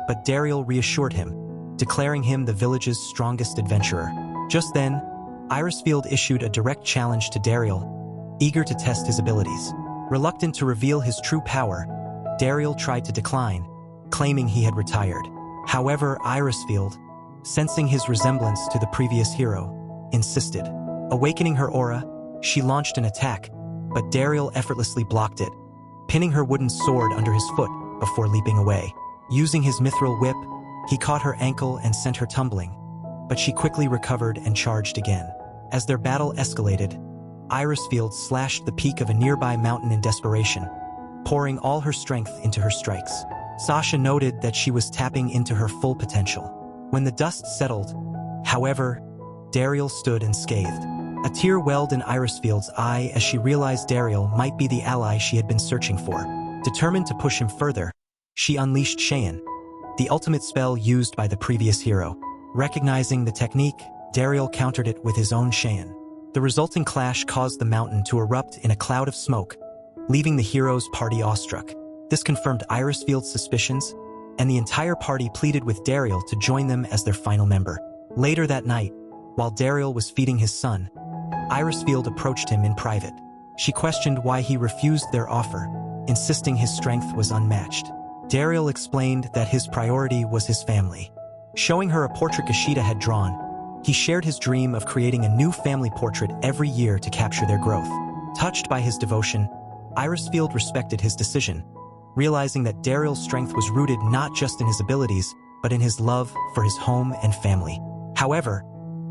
but Dariel reassured him, declaring him the village's strongest adventurer. Just then, Irisfield issued a direct challenge to Dariel, eager to test his abilities. Reluctant to reveal his true power, Dariel tried to decline, claiming he had retired. However, Irisfield, sensing his resemblance to the previous hero, insisted. Awakening her aura, she launched an attack, but Dariel effortlessly blocked it, pinning her wooden sword under his foot before leaping away. Using his mithril whip, he caught her ankle and sent her tumbling, but she quickly recovered and charged again. As their battle escalated, Irisfield slashed the peak of a nearby mountain in desperation, pouring all her strength into her strikes. Sasha noted that she was tapping into her full potential. When the dust settled, however, Dariel stood unscathed. A tear welled in Irisfield's eye as she realized Dariel might be the ally she had been searching for. Determined to push him further, she unleashed Cheyenne, the ultimate spell used by the previous hero. Recognizing the technique, Dariel countered it with his own Cheyenne. The resulting clash caused the mountain to erupt in a cloud of smoke, leaving the hero's party awestruck. This confirmed Irisfield's suspicions, and the entire party pleaded with Dariel to join them as their final member. Later that night, while Dariel was feeding his son, Irisfield approached him in private. She questioned why he refused their offer, insisting his strength was unmatched. Dariel explained that his priority was his family. Showing her a portrait Gashida had drawn, he shared his dream of creating a new family portrait every year to capture their growth. Touched by his devotion, Irisfield respected his decision, realizing that Dariel's strength was rooted not just in his abilities, but in his love for his home and family. However,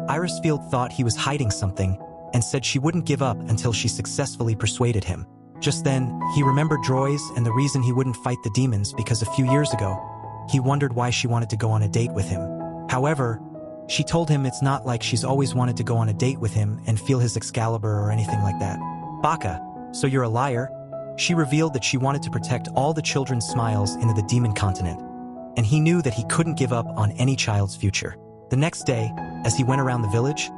Irisfield thought he was hiding something and said she wouldn't give up until she successfully persuaded him. Just then, he remembered Droy's and the reason he wouldn't fight the demons because a few years ago, he wondered why she wanted to go on a date with him. However, she told him it's not like she's always wanted to go on a date with him and feel his Excalibur or anything like that. Baka, so you're a liar? She revealed that she wanted to protect all the children's smiles in the demon continent, and he knew that he couldn't give up on any child's future. The next day, as he went around the village,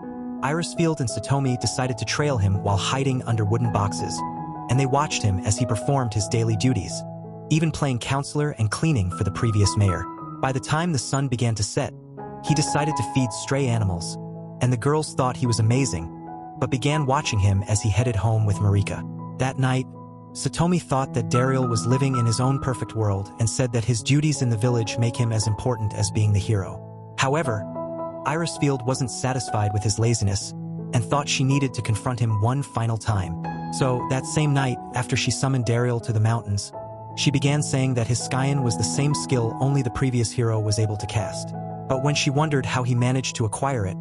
Irisfield and Satomi decided to trail him while hiding under wooden boxes, and they watched him as he performed his daily duties, even playing counselor and cleaning for the previous mayor. By the time the sun began to set, he decided to feed stray animals, and the girls thought he was amazing, but began watching him as he headed home with Marika. That night, Satomi thought that Dariel was living in his own perfect world and said that his duties in the village make him as important as being the hero. However, Irisfield wasn't satisfied with his laziness and thought she needed to confront him one final time. So, that same night, after she summoned Dariel to the mountains, she began saying that his Skyen was the same skill only the previous hero was able to cast. But when she wondered how he managed to acquire it,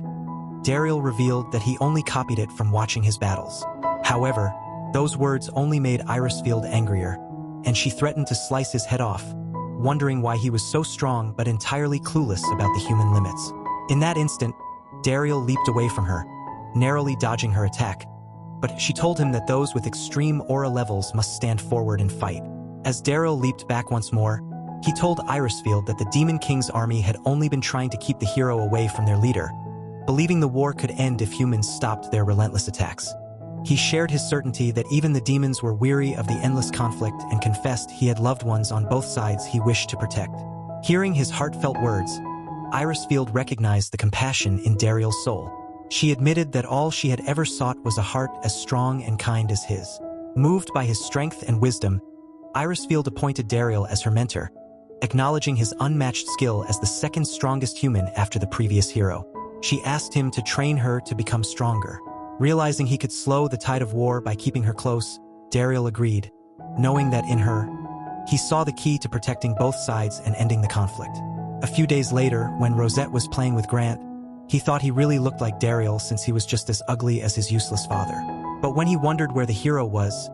Dariel revealed that he only copied it from watching his battles. However, those words only made Irisfield angrier, and she threatened to slice his head off, wondering why he was so strong but entirely clueless about the human limits. In that instant, Dariel leaped away from her, narrowly dodging her attack, but she told him that those with extreme aura levels must stand forward and fight. As Dariel leaped back once more, he told Irisfield that the Demon King's army had only been trying to keep the hero away from their leader, believing the war could end if humans stopped their relentless attacks. He shared his certainty that even the demons were weary of the endless conflict and confessed he had loved ones on both sides he wished to protect. Hearing his heartfelt words, Irisfield recognized the compassion in Dariel's soul. She admitted that all she had ever sought was a heart as strong and kind as his. Moved by his strength and wisdom, Irisfield appointed Dariel as her mentor, acknowledging his unmatched skill as the second strongest human after the previous hero. She asked him to train her to become stronger. Realizing he could slow the tide of war by keeping her close, Dariel agreed, knowing that in her, he saw the key to protecting both sides and ending the conflict. A few days later, when Rosette was playing with Grant, he thought he really looked like Dariel since he was just as ugly as his useless father. But when he wondered where the hero was,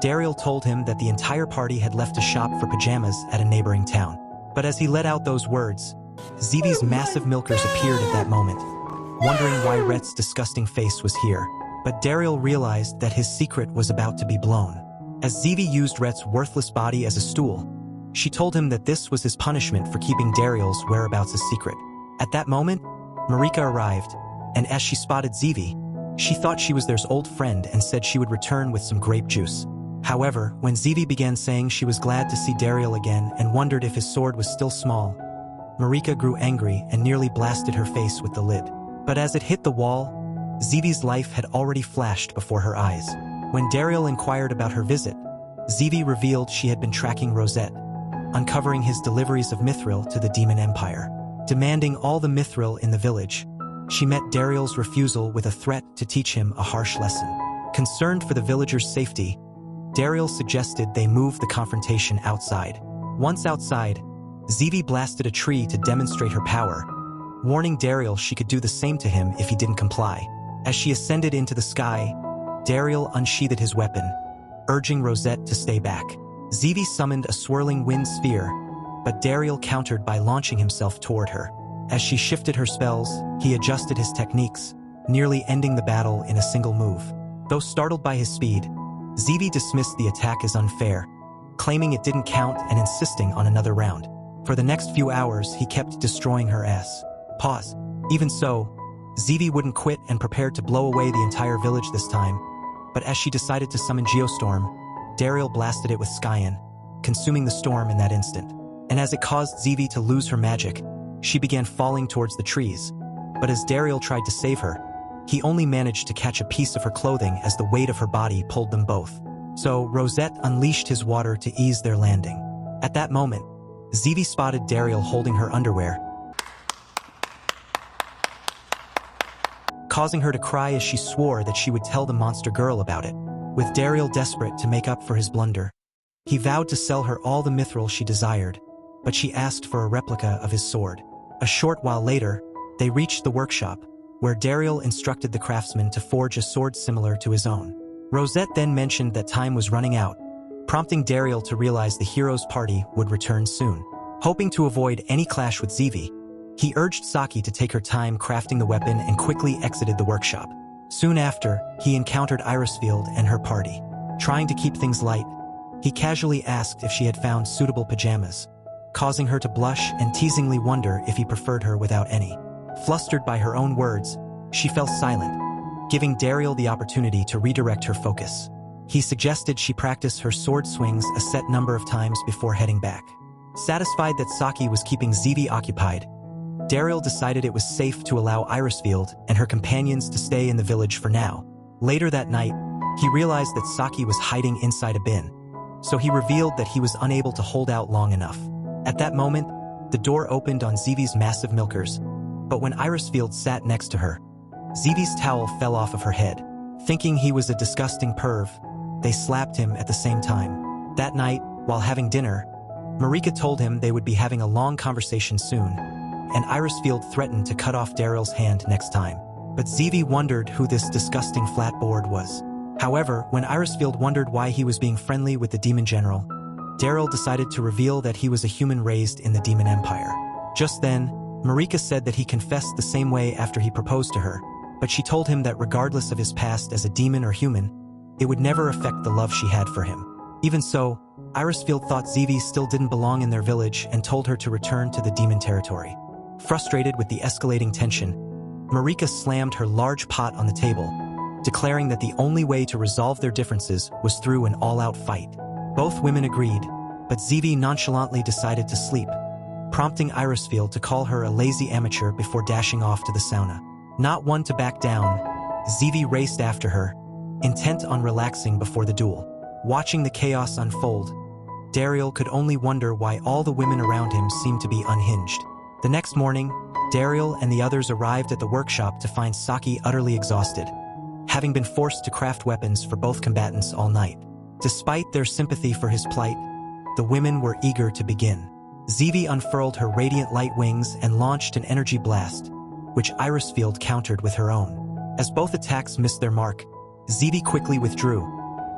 Dariel told him that the entire party had left to shop for pajamas at a neighboring town. But as he let out those words, Zeevy's massive milkers appeared at that moment, wondering why Rhett's disgusting face was here. But Dariel realized that his secret was about to be blown. As Zeevy used Rhett's worthless body as a stool, she told him that this was his punishment for keeping Dariel's whereabouts a secret. At that moment, Marika arrived, and as she spotted Zeevy, she thought she was their old friend and said she would return with some grape juice. However, when Zeevy began saying she was glad to see Dariel again and wondered if his sword was still small, Marika grew angry and nearly blasted her face with the lid. But as it hit the wall, Zeevy's life had already flashed before her eyes. When Dariel inquired about her visit, Zeevy revealed she had been tracking Rosette, uncovering his deliveries of mithril to the Demon Empire. Demanding all the mithril in the village, she met Dariel's refusal with a threat to teach him a harsh lesson. Concerned for the villagers' safety, Dariel suggested they move the confrontation outside. Once outside, Zevi blasted a tree to demonstrate her power, warning Dariel she could do the same to him if he didn't comply. As she ascended into the sky, Dariel unsheathed his weapon, urging Rosette to stay back. Zevi summoned a swirling wind sphere, but Dariel countered by launching himself toward her. As she shifted her spells, he adjusted his techniques, nearly ending the battle in a single move. Though startled by his speed, Zevi dismissed the attack as unfair, claiming it didn't count and insisting on another round. For the next few hours, he kept destroying her ass. Pause. Even so, Zevi wouldn't quit and prepared to blow away the entire village this time, but as she decided to summon Geostorm, Dariel blasted it with Skyen, consuming the storm in that instant. And as it caused Zevi to lose her magic, she began falling towards the trees. But as Dariel tried to save her, he only managed to catch a piece of her clothing as the weight of her body pulled them both. So Rosette unleashed his water to ease their landing. At that moment, Zevi spotted Dariel holding her underwear, causing her to cry as she swore that she would tell the monster girl about it. With Dariel desperate to make up for his blunder, he vowed to sell her all the mithril she desired, but she asked for a replica of his sword. A short while later, they reached the workshop, where Dariel instructed the craftsman to forge a sword similar to his own. Rosette then mentioned that time was running out, prompting Dariel to realize the hero's party would return soon. Hoping to avoid any clash with Zevi, he urged Saki to take her time crafting the weapon and quickly exited the workshop. Soon after, he encountered Irisfield and her party. Trying to keep things light, he casually asked if she had found suitable pajamas, causing her to blush and teasingly wonder if he preferred her without any. Flustered by her own words, she fell silent, giving Dariel the opportunity to redirect her focus. He suggested she practice her sword swings a set number of times before heading back. Satisfied that Saki was keeping Zevi occupied, Dariel decided it was safe to allow Irisfield and her companions to stay in the village for now. Later that night, he realized that Saki was hiding inside a bin, so he revealed that he was unable to hold out long enough. At that moment, the door opened on Zevi's massive milkers, but when Irisfield sat next to her, Zevi's towel fell off of her head. Thinking he was a disgusting perv, they slapped him at the same time. That night, while having dinner, Marika told him they would be having a long conversation soon, and Irisfield threatened to cut off Daryl's hand next time. But Zevi wondered who this disgusting flatboard was. However, when Irisfield wondered why he was being friendly with the Demon General, Daryl decided to reveal that he was a human raised in the Demon Empire. Just then, Marika said that he confessed the same way after he proposed to her, but she told him that regardless of his past as a demon or human, it would never affect the love she had for him. Even so, Irisfield thought Zevi still didn't belong in their village and told her to return to the demon territory. Frustrated with the escalating tension, Marika slammed her large pot on the table, declaring that the only way to resolve their differences was through an all-out fight. Both women agreed, but Zevi nonchalantly decided to sleep, prompting Irisfield to call her a lazy amateur before dashing off to the sauna. Not one to back down, Zevi raced after her, intent on relaxing before the duel. Watching the chaos unfold, Daryl could only wonder why all the women around him seemed to be unhinged. The next morning, Daryl and the others arrived at the workshop to find Saki utterly exhausted, having been forced to craft weapons for both combatants all night. Despite their sympathy for his plight, the women were eager to begin. Zevi unfurled her radiant light wings and launched an energy blast, which Irisfield countered with her own. As both attacks missed their mark, Zevi quickly withdrew,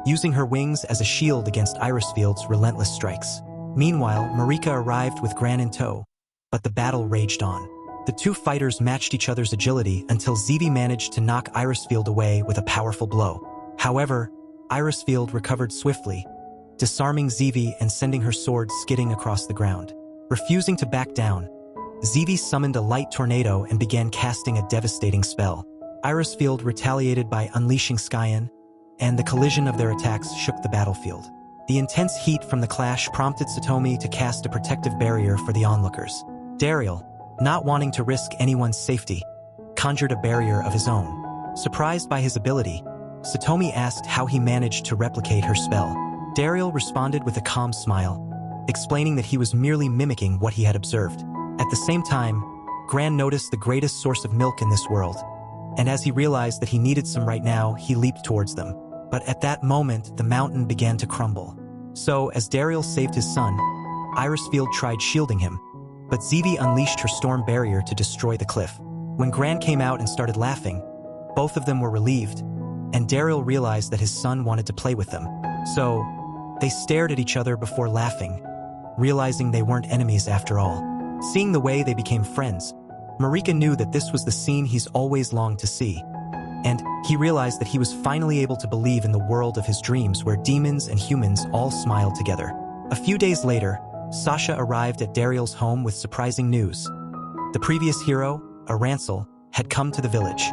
using her wings as a shield against Irisfield's relentless strikes. Meanwhile, Marika arrived with Gran in tow, but the battle raged on. The two fighters matched each other's agility until Zevi managed to knock Irisfield away with a powerful blow. However, Irisfield recovered swiftly, disarming Zevi and sending her sword skidding across the ground. Refusing to back down, Zevi summoned a light tornado and began casting a devastating spell. Irisfield retaliated by unleashing Skyen, and the collision of their attacks shook the battlefield. The intense heat from the clash prompted Satomi to cast a protective barrier for the onlookers. Daryl, not wanting to risk anyone's safety, conjured a barrier of his own. Surprised by his ability, Satomi asked how he managed to replicate her spell. Daryl responded with a calm smile, explaining that he was merely mimicking what he had observed. At the same time, Gran noticed the greatest source of milk in this world, and as he realized that he needed some right now, he leaped towards them. But at that moment, the mountain began to crumble. So, as Dariel saved his son, Irisfield tried shielding him, but Zevi unleashed her storm barrier to destroy the cliff. When Gran came out and started laughing, both of them were relieved, and Dariel realized that his son wanted to play with them. So, they stared at each other before laughing, realizing they weren't enemies after all. Seeing the way they became friends, Marika knew that this was the scene he's always longed to see, and he realized that he was finally able to believe in the world of his dreams where demons and humans all smiled together. A few days later, Sasha arrived at Dariel's home with surprising news. The previous hero, Arancel, had come to the village.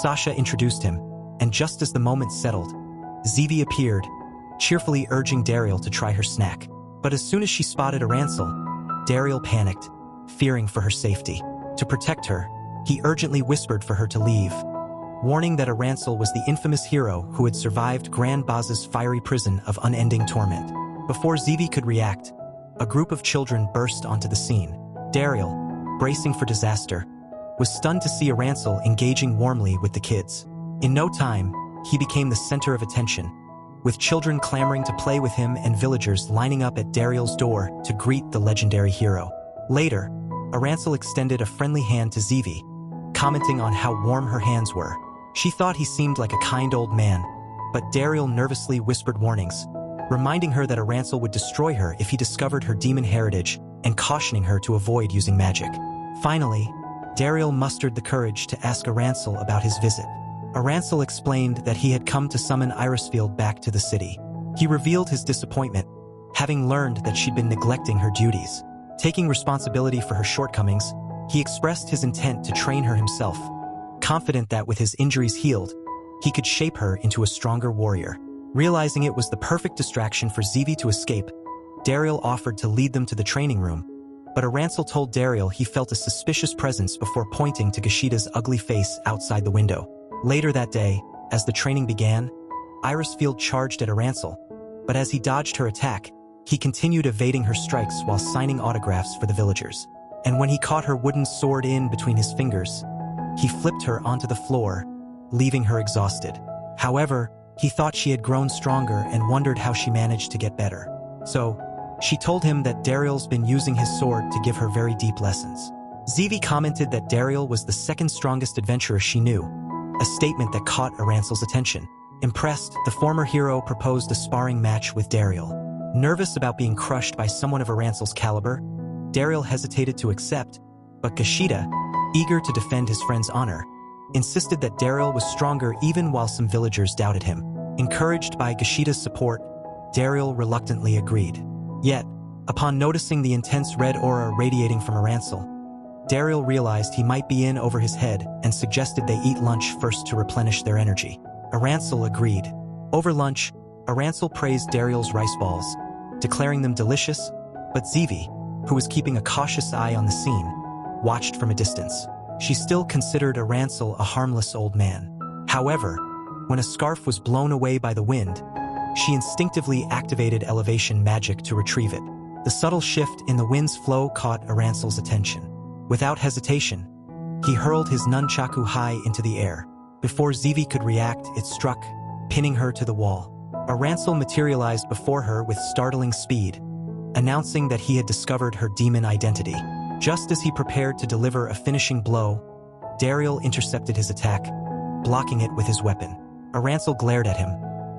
Sasha introduced him, and just as the moment settled, Zevi appeared, cheerfully urging Dariel to try her snack. But as soon as she spotted Arancel, Dariel panicked, fearing for her safety. To protect her, he urgently whispered for her to leave, warning that Arancel was the infamous hero who had survived Gran Baz's fiery prison of unending torment. Before Zevi could react, a group of children burst onto the scene. Dariel, bracing for disaster, was stunned to see Arancel engaging warmly with the kids. In no time, he became the center of attention, with children clamoring to play with him and villagers lining up at Dariel's door to greet the legendary hero. Later, Arancel extended a friendly hand to Zevi, commenting on how warm her hands were. She thought he seemed like a kind old man, but Dariel nervously whispered warnings, reminding her that Arancel would destroy her if he discovered her demon heritage and cautioning her to avoid using magic. Finally, Dariel mustered the courage to ask Arancel about his visit. Arancel explained that he had come to summon Irisfield back to the city. He revealed his disappointment, having learned that she'd been neglecting her duties. Taking responsibility for her shortcomings, he expressed his intent to train her himself, confident that with his injuries healed, he could shape her into a stronger warrior. Realizing it was the perfect distraction for Zevi to escape, Dariel offered to lead them to the training room, but Arancel told Dariel he felt a suspicious presence before pointing to Gashida's ugly face outside the window. Later that day, as the training began, Irisfield charged at Arancel, but as he dodged her attack, he continued evading her strikes while signing autographs for the villagers. And when he caught her wooden sword in between his fingers, he flipped her onto the floor, leaving her exhausted. However, he thought she had grown stronger and wondered how she managed to get better. So, she told him that Dariel's been using his sword to give her very deep lessons. Zevi commented that Dariel was the second strongest adventurer she knew, a statement that caught Arancel's attention. Impressed, the former hero proposed a sparring match with Dariel. Nervous about being crushed by someone of Arancel's caliber, Dariel hesitated to accept, but Gashida, eager to defend his friend's honor, insisted that Dariel was stronger even while some villagers doubted him. Encouraged by Gashida's support, Dariel reluctantly agreed. Yet, upon noticing the intense red aura radiating from Arancel, Dariel realized he might be in over his head and suggested they eat lunch first to replenish their energy. Arancel agreed. Over lunch, Arancel praised Dariel's rice balls, declaring them delicious, but Zevi, who was keeping a cautious eye on the scene, watched from a distance. She still considered Arancel a harmless old man. However, when a scarf was blown away by the wind, she instinctively activated elevation magic to retrieve it. The subtle shift in the wind's flow caught Arancel's attention. Without hesitation, he hurled his nunchaku high into the air. Before Zevi could react, it struck, pinning her to the wall. Arancel materialized before her with startling speed, announcing that he had discovered her demon identity. Just as he prepared to deliver a finishing blow, Dariel intercepted his attack, blocking it with his weapon. Arancel glared at him,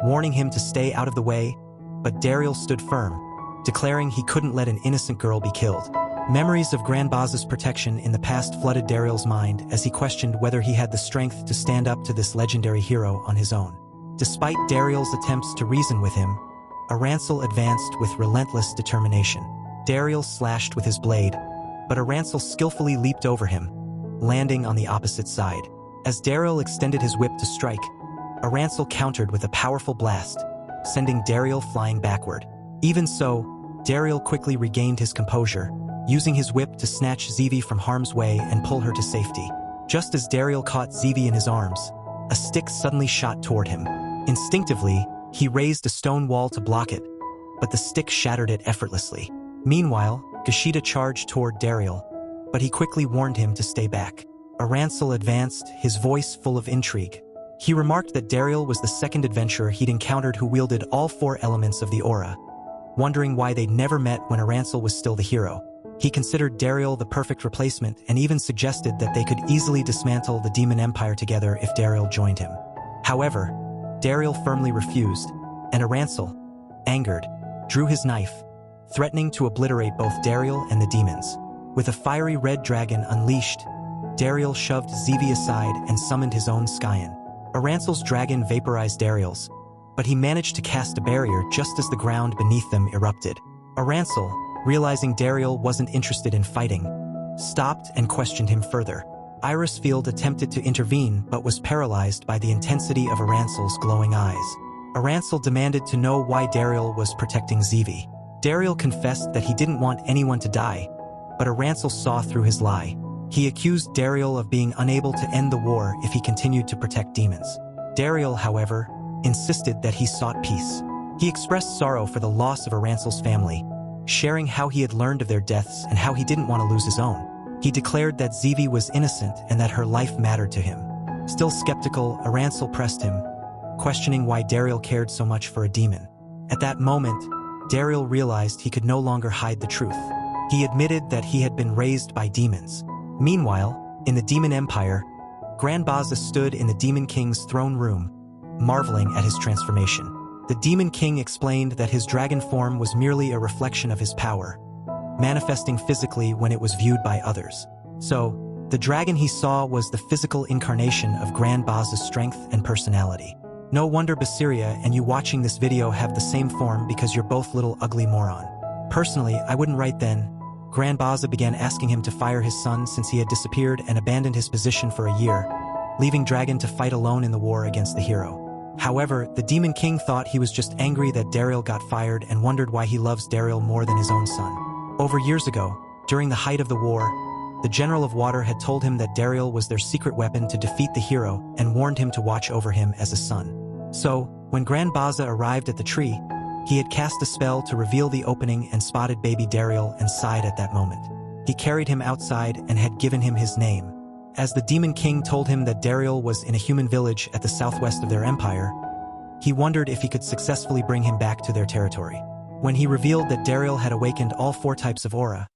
warning him to stay out of the way, but Dariel stood firm, declaring he couldn't let an innocent girl be killed. Memories of Gran Baz's protection in the past flooded Dariel's mind as he questioned whether he had the strength to stand up to this legendary hero on his own. Despite Dariel's attempts to reason with him, Arancel advanced with relentless determination. Dariel slashed with his blade, but Arancel skillfully leaped over him, landing on the opposite side. As Dariel extended his whip to strike, Arancel countered with a powerful blast, sending Dariel flying backward. Even so, Dariel quickly regained his composure, using his whip to snatch Zevi from harm's way and pull her to safety. Just as Dariel caught Zevi in his arms, a stick suddenly shot toward him. Instinctively, he raised a stone wall to block it, but the stick shattered it effortlessly. Meanwhile, Kushida charged toward Dariel, but he quickly warned him to stay back. Arancel advanced, his voice full of intrigue. He remarked that Dariel was the second adventurer he'd encountered who wielded all 4 elements of the aura, wondering why they'd never met when Arancel was still the hero. He considered Dariel the perfect replacement and even suggested that they could easily dismantle the Demon Empire together if Dariel joined him. However, Dariel firmly refused, and Arancel, angered, drew his knife, threatening to obliterate both Dariel and the demons. With a fiery red dragon unleashed, Dariel shoved Zevi aside and summoned his own Skyan. Arancel's dragon vaporized Dariel's, but he managed to cast a barrier just as the ground beneath them erupted. Arancel, realizing Dariel wasn't interested in fighting, stopped and questioned him further. Irisfield attempted to intervene but was paralyzed by the intensity of Arancel's glowing eyes. Arancel demanded to know why Dariel was protecting Zevi. Dariel confessed that he didn't want anyone to die, but Arancel saw through his lie. He accused Dariel of being unable to end the war if he continued to protect demons. Dariel, however, insisted that he sought peace. He expressed sorrow for the loss of Arancel's family, sharing how he had learned of their deaths and how he didn't want to lose his own. He declared that Zevi was innocent and that her life mattered to him. Still skeptical, Arancel pressed him, questioning why Dariel cared so much for a demon. At that moment, Dariel realized he could no longer hide the truth. He admitted that he had been raised by demons. Meanwhile, in the Demon Empire, Grand Baza stood in the Demon King's throne room, marveling at his transformation. The Demon King explained that his dragon form was merely a reflection of his power, manifesting physically when it was viewed by others. So, the dragon he saw was the physical incarnation of Grand Baza's strength and personality. No wonder Basiria and you watching this video have the same form because you're both little ugly moron. Personally, I wouldn't right then. Grand Baza began asking him to fire his son since he had disappeared and abandoned his position for a year, leaving Dragon to fight alone in the war against the hero. However, the Demon King thought he was just angry that Dariel got fired and wondered why he loves Dariel more than his own son. Over years ago, during the height of the war, the General of Water had told him that Dariel was their secret weapon to defeat the hero and warned him to watch over him as a son. So, when Grand Baza arrived at the tree, he had cast a spell to reveal the opening and spotted baby Dariel and sighed at that moment. He carried him outside and had given him his name. As the Demon King told him that Dariel was in a human village at the southwest of their empire, he wondered if he could successfully bring him back to their territory. When he revealed that Dariel had awakened all 4 types of aura,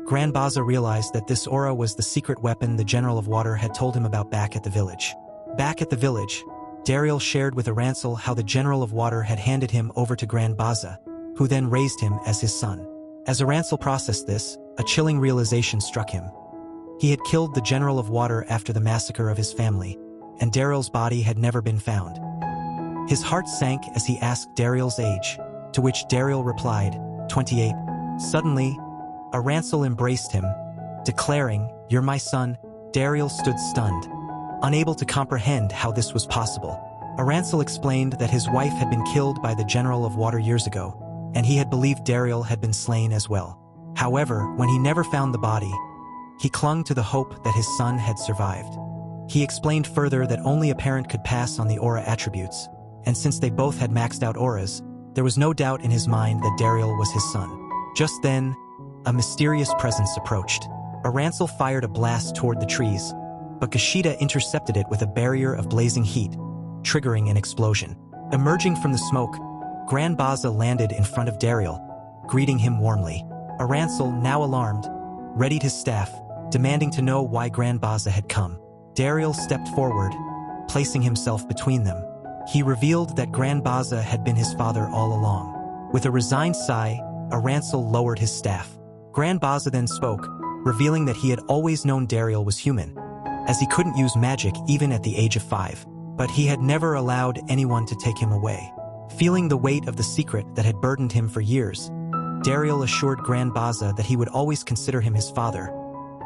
Grand Baza realized that this aura was the secret weapon the General of Water had told him about back at the village. Back at the village, Dariel shared with Arancel how the General of Water had handed him over to Grand Baza, who then raised him as his son. As Arancel processed this, a chilling realization struck him. He had killed the General of Water after the massacre of his family, and Dariel's body had never been found. His heart sank as he asked Dariel's age, to which Dariel replied, 28. Suddenly, Arancel embraced him, declaring, "You're my son." Dariel stood stunned, unable to comprehend how this was possible. Arancel explained that his wife had been killed by the General of Water years ago, and he had believed Dariel had been slain as well. However, when he never found the body, he clung to the hope that his son had survived. He explained further that only a parent could pass on the aura attributes, and since they both had maxed out auras, there was no doubt in his mind that Dariel was his son. Just then, a mysterious presence approached. Arancel fired a blast toward the trees, but Kushida intercepted it with a barrier of blazing heat, triggering an explosion. Emerging from the smoke, Grand Baza landed in front of Dariel, greeting him warmly. Arancel, now alarmed, readied his staff, demanding to know why Grand Baza had come. Dariel stepped forward, placing himself between them. He revealed that Grand Baza had been his father all along. With a resigned sigh, Arancel lowered his staff. Grand Baza then spoke, revealing that he had always known Dariel was human, as he couldn't use magic even at the age of 5. But he had never allowed anyone to take him away. Feeling the weight of the secret that had burdened him for years, Dariel assured Grand Baza that he would always consider him his father,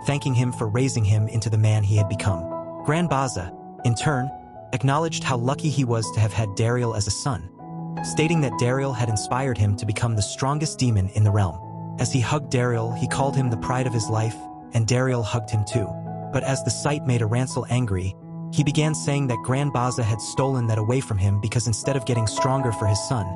thanking him for raising him into the man he had become. Grand Baza, in turn, acknowledged how lucky he was to have had Dariel as a son, stating that Dariel had inspired him to become the strongest demon in the realm. As he hugged Dariel, he called him the pride of his life, and Dariel hugged him too. But as the sight made Arancel angry, he began saying that Grand Baza had stolen that away from him because instead of getting stronger for his son,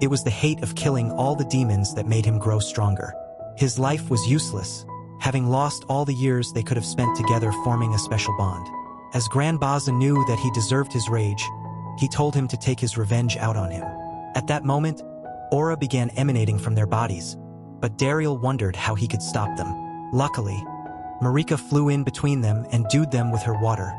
it was the hate of killing all the demons that made him grow stronger. His life was useless, having lost all the years they could have spent together forming a special bond. As Grand Baza knew that he deserved his rage, he told him to take his revenge out on him. At that moment, aura began emanating from their bodies, but Dariel wondered how he could stop them. Luckily, Marika flew in between them and dewed them with her water,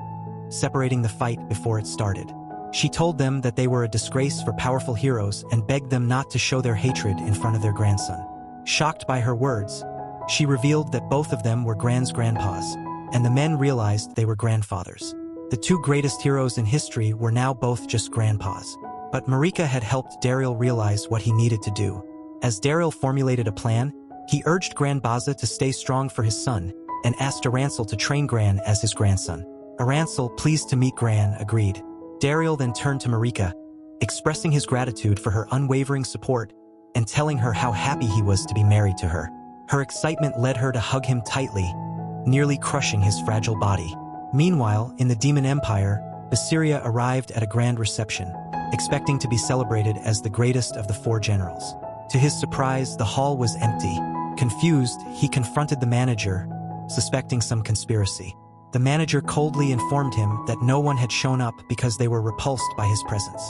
separating the fight before it started. She told them that they were a disgrace for powerful heroes and begged them not to show their hatred in front of their grandson. Shocked by her words, she revealed that both of them were Grand's grandpas, and the men realized they were grandfathers. The two greatest heroes in history were now both just grandpas. But Marika had helped Dariel realize what he needed to do. As Dariel formulated a plan, he urged Grand Baza to stay strong for his son and asked Arancel to train Gran as his grandson. Arancel, pleased to meet Gran, agreed. Dariel then turned to Marika, expressing his gratitude for her unwavering support and telling her how happy he was to be married to her. Her excitement led her to hug him tightly, nearly crushing his fragile body. Meanwhile, in the Demon Empire, Basiria arrived at a grand reception, expecting to be celebrated as the greatest of the four generals. To his surprise, the hall was empty. Confused, he confronted the manager, suspecting some conspiracy. The manager coldly informed him that no one had shown up because they were repulsed by his presence.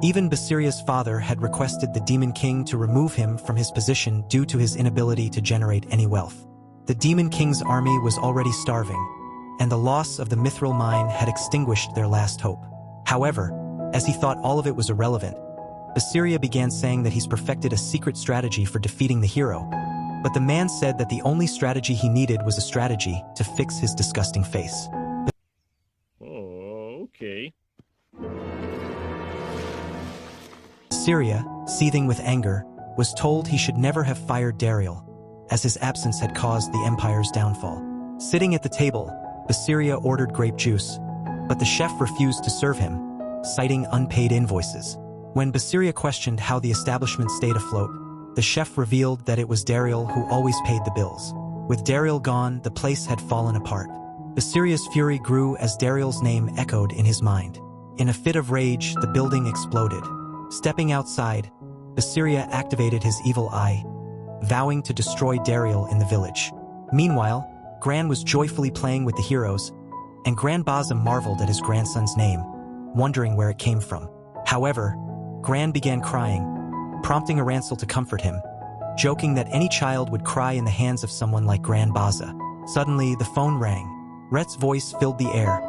Even Basiria's father had requested the Demon King to remove him from his position due to his inability to generate any wealth. The Demon King's army was already starving, and the loss of the Mithril mine had extinguished their last hope. However, as he thought all of it was irrelevant, Basiria began saying that he's perfected a secret strategy for defeating the hero, but the man said that the only strategy he needed was a strategy to fix his disgusting face. Oh, okay. Basiria, seething with anger, was told he should never have fired Dariel, as his absence had caused the Empire's downfall. Sitting at the table, Basiria ordered grape juice, but the chef refused to serve him, citing unpaid invoices. When Basiria questioned how the establishment stayed afloat, the chef revealed that it was Dariel who always paid the bills. With Dariel gone, the place had fallen apart. Basiria's fury grew as Dariel's name echoed in his mind. In a fit of rage, the building exploded. Stepping outside, Basiria activated his evil eye, vowing to destroy Dariel in the village. Meanwhile, Gran was joyfully playing with the heroes, and Grand Baza marveled at his grandson's name, wondering where it came from. However, Gran began crying, prompting Arancel to comfort him, joking that any child would cry in the hands of someone like Grand Baza. Suddenly, the phone rang. Rhett's voice filled the air,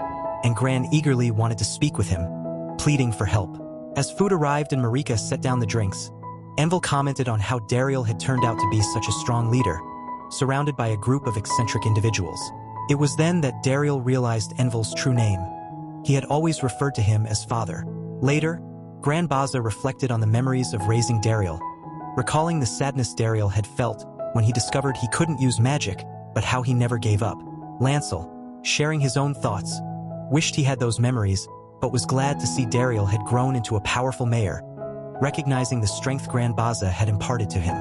and Gran eagerly wanted to speak with him, pleading for help. As food arrived and Marika set down the drinks, Envel commented on how Dariel had turned out to be such a strong leader, surrounded by a group of eccentric individuals. It was then that Dariel realized Envel's true name. He had always referred to him as father. Later, Grand Baza reflected on the memories of raising Dariel, recalling the sadness Dariel had felt when he discovered he couldn't use magic, but how he never gave up. Lancel, sharing his own thoughts, wished he had those memories, but was glad to see Dariel had grown into a powerful mayor, recognizing the strength Grand Baza had imparted to him.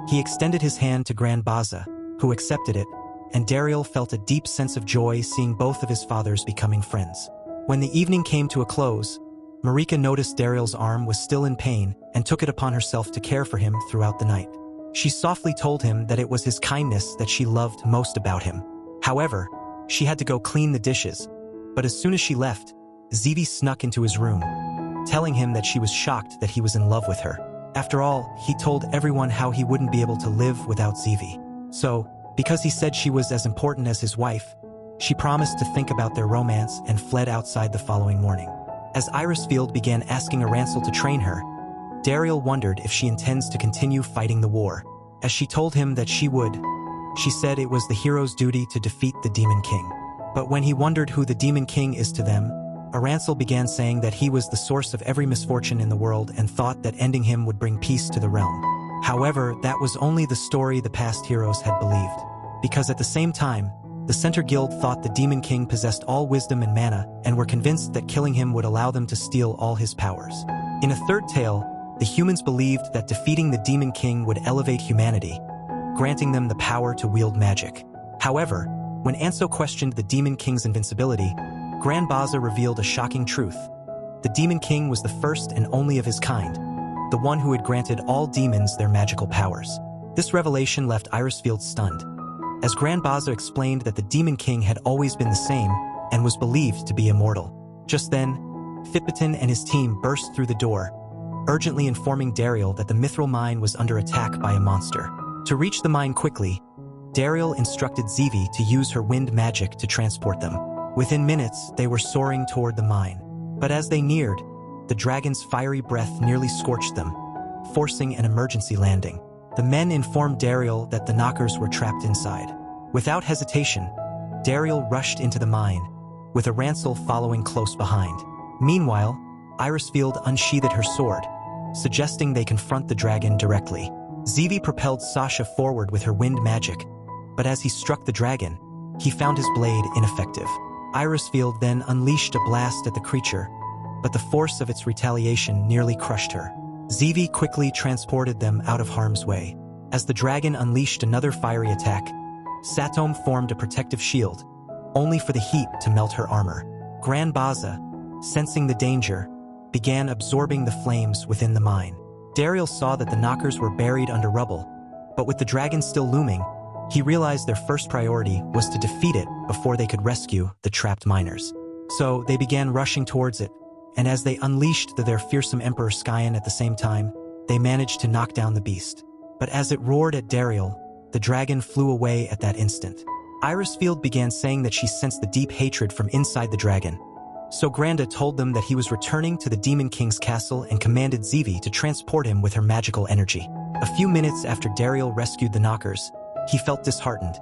He extended his hand to Grand Baza, who accepted it, and Dariel felt a deep sense of joy seeing both of his fathers becoming friends. When the evening came to a close, Marika noticed Dariel's arm was still in pain and took it upon herself to care for him throughout the night. She softly told him that it was his kindness that she loved most about him. However, she had to go clean the dishes, but as soon as she left, Zivi snuck into his room, telling him that she was shocked that he was in love with her. After all, he told everyone how he wouldn't be able to live without Zivi. So, because he said she was as important as his wife, she promised to think about their romance and fled outside the following morning. As Irisfield began asking Arancel to train her, Dariel wondered if she intends to continue fighting the war. As she told him that she would, she said it was the hero's duty to defeat the Demon King. But when he wondered who the Demon King is to them, Arancel began saying that he was the source of every misfortune in the world and thought that ending him would bring peace to the realm. However, that was only the story the past heroes had believed. Because at the same time, the Center Guild thought the Demon King possessed all wisdom and mana and were convinced that killing him would allow them to steal all his powers. In a third tale, the humans believed that defeating the Demon King would elevate humanity, granting them the power to wield magic. However, when Anso questioned the Demon King's invincibility, Grand Baza revealed a shocking truth. The Demon King was the first and only of his kind, the one who had granted all demons their magical powers. This revelation left Irisfield stunned, as Grand Baza explained that the Demon King had always been the same and was believed to be immortal. Just then, Fitbiton and his team burst through the door, urgently informing Dariel that the mithril mine was under attack by a monster. To reach the mine quickly, Dariel instructed Zevi to use her wind magic to transport them. Within minutes, they were soaring toward the mine. But as they neared, the dragon's fiery breath nearly scorched them, forcing an emergency landing. The men informed Dariel that the knockers were trapped inside. Without hesitation, Dariel rushed into the mine, with Arancel following close behind. Meanwhile, Irisfield unsheathed her sword, suggesting they confront the dragon directly. Zevi propelled Sasha forward with her wind magic, but as he struck the dragon, he found his blade ineffective. Irisfield then unleashed a blast at the creature, but the force of its retaliation nearly crushed her. Zevi quickly transported them out of harm's way. As the dragon unleashed another fiery attack, Satome formed a protective shield, only for the heat to melt her armor. Grand Baza, sensing the danger, began absorbing the flames within the mine. Dariel saw that the knockers were buried under rubble, but with the dragon still looming, he realized their first priority was to defeat it before they could rescue the trapped miners. So they began rushing towards it, and as they unleashed their fearsome Emperor Skyan at the same time, they managed to knock down the beast. But as it roared at Dariel, the dragon flew away at that instant. Irisfield began saying that she sensed the deep hatred from inside the dragon. So Granda told them that he was returning to the Demon King's castle and commanded Zevi to transport him with her magical energy. A few minutes after Dariel rescued the knockers, he felt disheartened,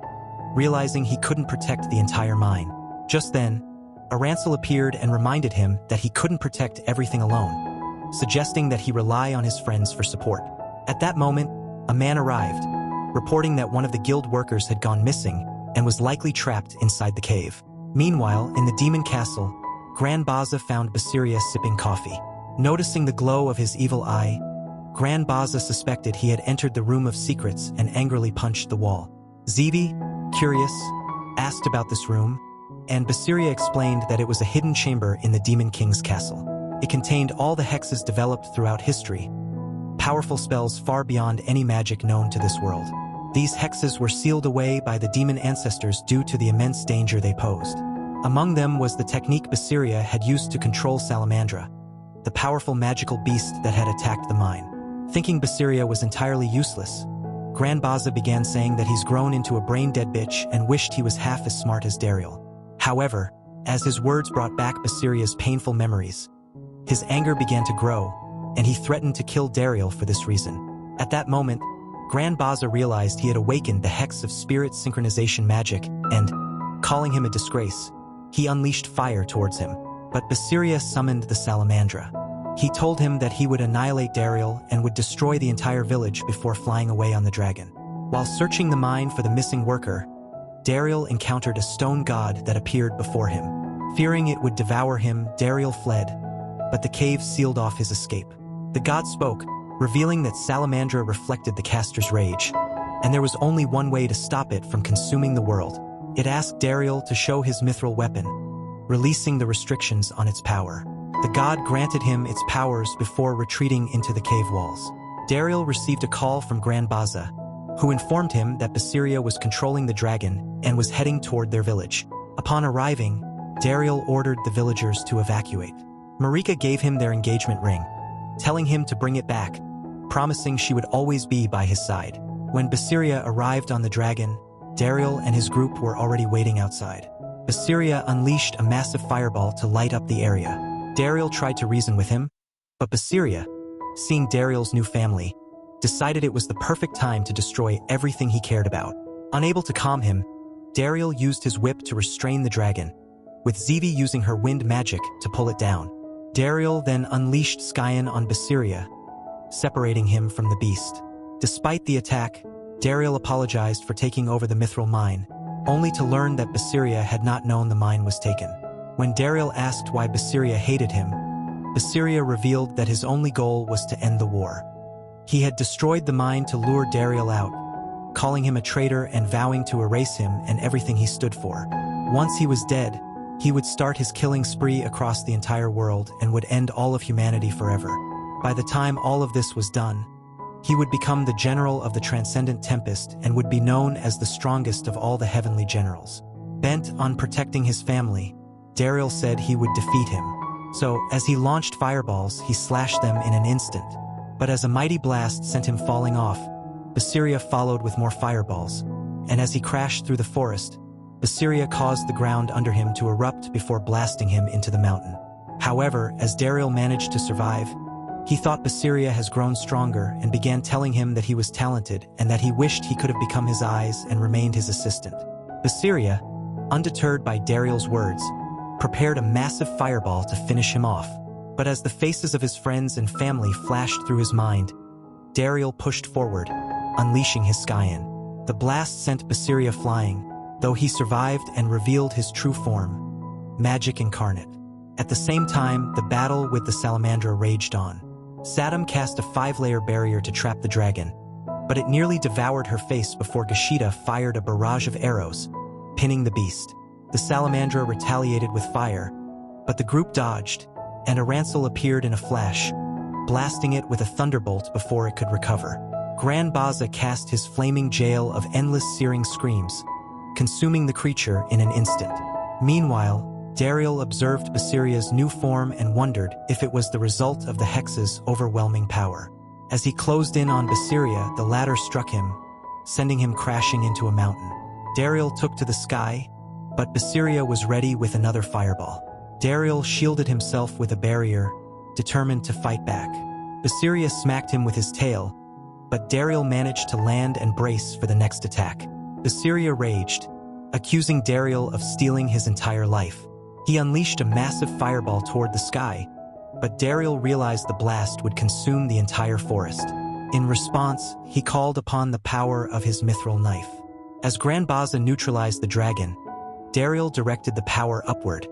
realizing he couldn't protect the entire mine. Just then, Arancel appeared and reminded him that he couldn't protect everything alone, suggesting that he rely on his friends for support. At that moment, a man arrived, reporting that one of the guild workers had gone missing and was likely trapped inside the cave. Meanwhile, in the demon castle, Grand Baza found Basiria sipping coffee. Noticing the glow of his evil eye, Grand Baza suspected he had entered the room of secrets and angrily punched the wall. Zevi, curious, asked about this room, and Basiria explained that it was a hidden chamber in the Demon King's castle. It contained all the hexes developed throughout history, powerful spells far beyond any magic known to this world. These hexes were sealed away by the demon ancestors due to the immense danger they posed. Among them was the technique Basiria had used to control Salamandra, the powerful magical beast that had attacked the mine. Thinking Basiria was entirely useless, Grand Baza began saying that he's grown into a brain-dead bitch and wished he was half as smart as Dariel. However, as his words brought back Basiria's painful memories, his anger began to grow, and he threatened to kill Dariel for this reason. At that moment, Grand Baza realized he had awakened the hex of spirit synchronization magic and, calling him a disgrace, he unleashed fire towards him. But Basiria summoned the Salamandra. He told him that he would annihilate Dariel and would destroy the entire village before flying away on the dragon. While searching the mine for the missing worker, Dariel encountered a stone god that appeared before him. Fearing it would devour him, Dariel fled, but the cave sealed off his escape. The god spoke, revealing that Salamandra reflected the caster's rage, and there was only one way to stop it from consuming the world. It asked Dariel to show his mithril weapon, releasing the restrictions on its power. The god granted him its powers before retreating into the cave walls. Dariel received a call from Grand Baza, who informed him that Basiria was controlling the dragon and was heading toward their village. Upon arriving, Dariel ordered the villagers to evacuate. Marika gave him their engagement ring, telling him to bring it back, promising she would always be by his side. When Basiria arrived on the dragon, Dariel and his group were already waiting outside. Basiria unleashed a massive fireball to light up the area. Dariel tried to reason with him, but Basiria, seeing Dariel's new family, decided it was the perfect time to destroy everything he cared about. Unable to calm him, Dariel used his whip to restrain the dragon, with Zevi using her wind magic to pull it down. Dariel then unleashed Skyan on Basiria, separating him from the beast. Despite the attack, Dariel apologized for taking over the mithril mine, only to learn that Basiria had not known the mine was taken. When Dariel asked why Basiria hated him, Basiria revealed that his only goal was to end the war. He had destroyed the mine to lure Dariel out, calling him a traitor and vowing to erase him and everything he stood for. Once he was dead, he would start his killing spree across the entire world and would end all of humanity forever. By the time all of this was done, He would become the general of the transcendent tempest and would be known as the strongest of all the heavenly generals. Bent on protecting his family, Dariel said he would defeat him. So, as he launched fireballs, he slashed them in an instant. But as a mighty blast sent him falling off, Basiria followed with more fireballs, and as he crashed through the forest, Basiria caused the ground under him to erupt before blasting him into the mountain. However, as Dariel managed to survive, he thought Basiria has grown stronger and began telling him that he was talented and that he wished he could have become his eyes and remained his assistant. Basiria, undeterred by Dariel's words, prepared a massive fireball to finish him off. But as the faces of his friends and family flashed through his mind, Dariel pushed forward, unleashing his Skyan. The blast sent Basiria flying, though he survived and revealed his true form, magic incarnate. At the same time, the battle with the Salamandra raged on. Saddam cast a 5-layer barrier to trap the dragon, but it nearly devoured her face before Gashida fired a barrage of arrows, pinning the beast. The Salamandra retaliated with fire, but the group dodged, and Arancel appeared in a flash, blasting it with a thunderbolt before it could recover. Gran Baza cast his flaming jail of endless searing screams, consuming the creature in an instant. Meanwhile, Dariel observed Basiria's new form and wondered if it was the result of the hex's overwhelming power. As he closed in on Basiria, the latter struck him, sending him crashing into a mountain. Dariel took to the sky, but Basiria was ready with another fireball. Dariel shielded himself with a barrier, determined to fight back. Basiria smacked him with his tail, but Dariel managed to land and brace for the next attack. Basiria raged, accusing Dariel of stealing his entire life. He unleashed a massive fireball toward the sky, but Dariel realized the blast would consume the entire forest. In response, he called upon the power of his mithril knife. As Gran Baza neutralized the dragon, Dariel directed the power upward,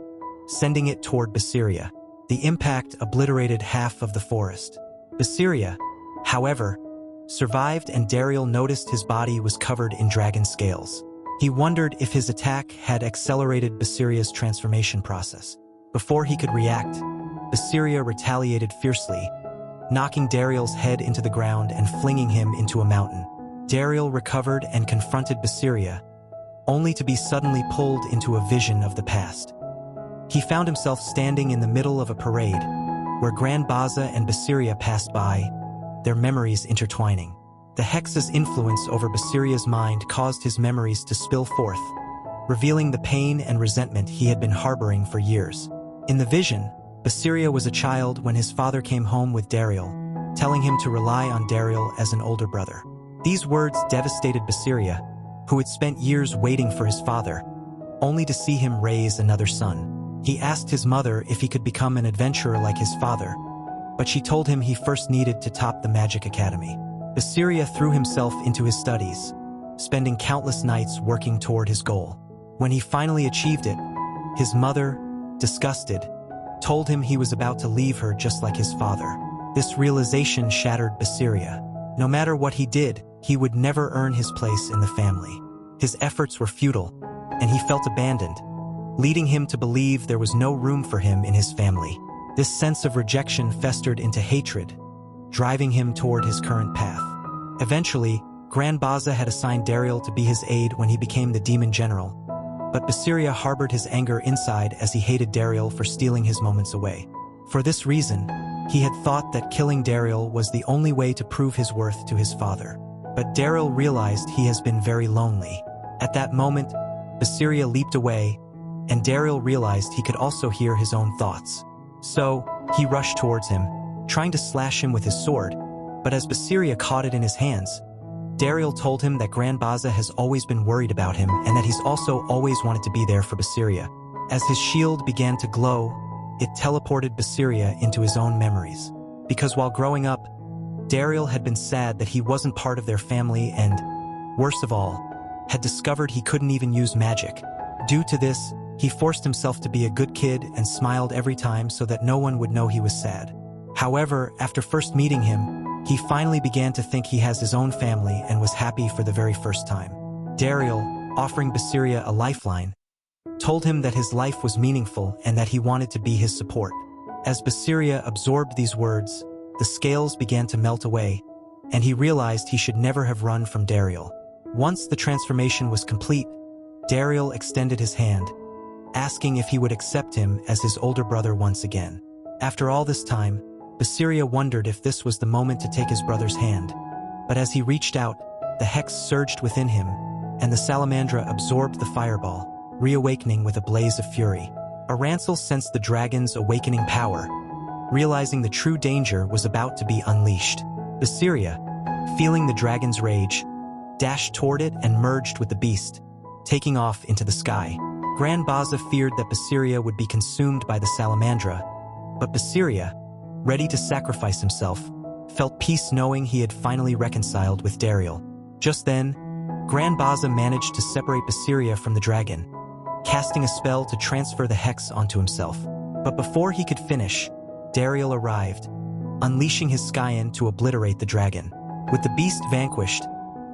sending it toward Basiria. The impact obliterated half of the forest. Basiria, however, survived, and Dariel noticed his body was covered in dragon scales. He wondered if his attack had accelerated Basiria's transformation process. Before he could react, Basiria retaliated fiercely, knocking Dariel's head into the ground and flinging him into a mountain. Dariel recovered and confronted Basiria, only to be suddenly pulled into a vision of the past. He found himself standing in the middle of a parade, where Gran Baza and Basiria passed by, their memories intertwining. The hex's influence over Basiria's mind caused his memories to spill forth, revealing the pain and resentment he had been harboring for years. In the vision, Basiria was a child when his father came home with Dariel, telling him to rely on Dariel as an older brother. These words devastated Basiria, who had spent years waiting for his father, only to see him raise another son. He asked his mother if he could become an adventurer like his father, but she told him he first needed to top the Magic Academy. Basiria threw himself into his studies, spending countless nights working toward his goal. When he finally achieved it, his mother, disgusted, told him he was about to leave her just like his father. This realization shattered Basiria. No matter what he did, he would never earn his place in the family. His efforts were futile, and he felt abandoned, leading him to believe there was no room for him in his family. This sense of rejection festered into hatred, driving him toward his current path. Eventually, Gran Baza had assigned Dariel to be his aide when he became the demon general, but Basiria harbored his anger inside as he hated Dariel for stealing his moments away. For this reason, he had thought that killing Dariel was the only way to prove his worth to his father. But Dariel realized he has been very lonely. At that moment, Basiria leaped away, and Dariel realized he could also hear his own thoughts. So, he rushed towards him, trying to slash him with his sword, but as Basiria caught it in his hands, Dariel told him that Gran Baza has always been worried about him and that he's also always wanted to be there for Basiria. As his shield began to glow, it teleported Basiria into his own memories. Because while growing up, Dariel had been sad that he wasn't part of their family and, worst of all, had discovered he couldn't even use magic. Due to this, he forced himself to be a good kid and smiled every time so that no one would know he was sad. However, after first meeting him, he finally began to think he has his own family and was happy for the very first time. Dariel, offering Basiria a lifeline, told him that his life was meaningful and that he wanted to be his support. As Basiria absorbed these words, the scales began to melt away, and he realized he should never have run from Dariel. Once the transformation was complete, Dariel extended his hand, asking if he would accept him as his older brother once again. After all this time, Basiria wondered if this was the moment to take his brother's hand. But as he reached out, the hex surged within him, and the salamandra absorbed the fireball, reawakening with a blaze of fury. Arancel sensed the dragon's awakening power, realizing the true danger was about to be unleashed. Basiria, feeling the dragon's rage, dashed toward it and merged with the beast, taking off into the sky. Grand Baza feared that Basiria would be consumed by the salamandra, but Basiria, ready to sacrifice himself, felt peace knowing he had finally reconciled with Dariel. Just then, Grand Baza managed to separate Basiria from the dragon, casting a spell to transfer the hex onto himself. But before he could finish, Dariel arrived, unleashing his Skyen to obliterate the dragon. With the beast vanquished,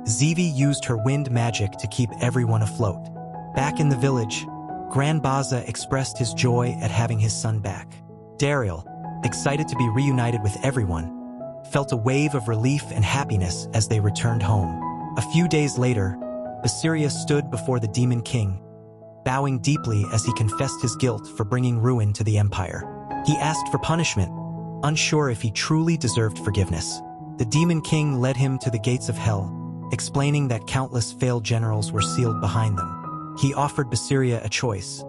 Zevi used her wind magic to keep everyone afloat. Back in the village, Grand Baza expressed his joy at having his son back. Dariel, excited to be reunited with everyone, felt a wave of relief and happiness as they returned home. A few days later, Basiria stood before the Demon King, bowing deeply as he confessed his guilt for bringing ruin to the empire. He asked for punishment, unsure if he truly deserved forgiveness. The Demon King led him to the gates of hell, explaining that countless failed generals were sealed behind them. He offered Basiria a choice: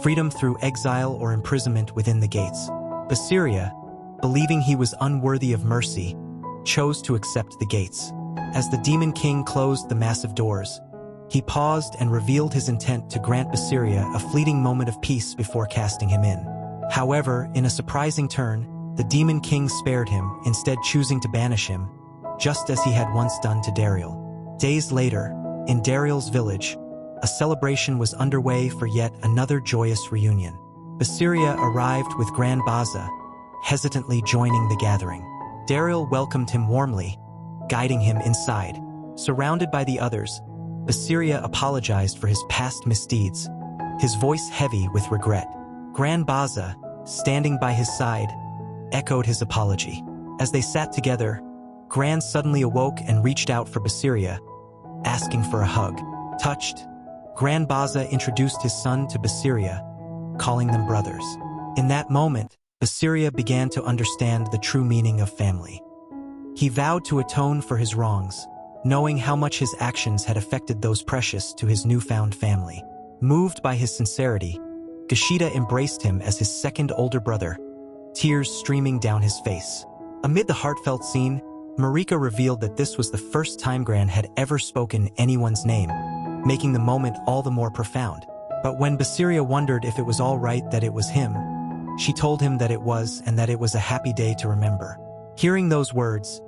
freedom through exile or imprisonment within the gates. Basiria, believing he was unworthy of mercy, chose to accept the gates. As the Demon King closed the massive doors, he paused and revealed his intent to grant Basiria a fleeting moment of peace before casting him in. However, in a surprising turn, the Demon King spared him, instead choosing to banish him, just as he had once done to Dariel. Days later, in Dariel's village, a celebration was underway for yet another joyous reunion. Basiria arrived with Grand Baza, hesitantly joining the gathering. Dariel welcomed him warmly, guiding him inside. Surrounded by the others, Basiria apologized for his past misdeeds, his voice heavy with regret. Grand Baza, standing by his side, echoed his apology. As they sat together, Gran suddenly awoke and reached out for Basiria, asking for a hug. Touched, Gran Baza introduced his son to Basiria, calling them brothers. In that moment, Basiria began to understand the true meaning of family. He vowed to atone for his wrongs, knowing how much his actions had affected those precious to his newfound family. Moved by his sincerity, Gashida embraced him as his second older brother, tears streaming down his face. Amid the heartfelt scene, Marika revealed that this was the first time Gran had ever spoken anyone's name, making the moment all the more profound. But when Basiria wondered if it was all right that it was him, she told him that it was, and that it was a happy day to remember. Hearing those words,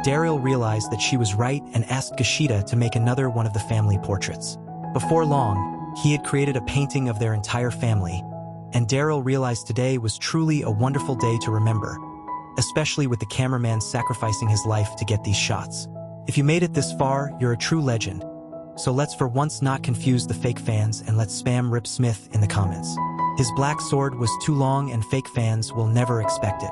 Dariel realized that she was right and asked Gashida to make another one of the family portraits. Before long, he had created a painting of their entire family, and Dariel realized today was truly a wonderful day to remember, especially with the cameraman sacrificing his life to get these shots. If you made it this far, you're a true legend. So let's for once not confuse the fake fans and let's spam Rip Smith in the comments. His black sword was too long and fake fans will never expect it.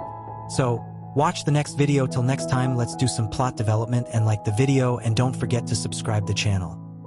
So, watch the next video. Till next time, let's do some plot development and like the video, and don't forget to subscribe the channel.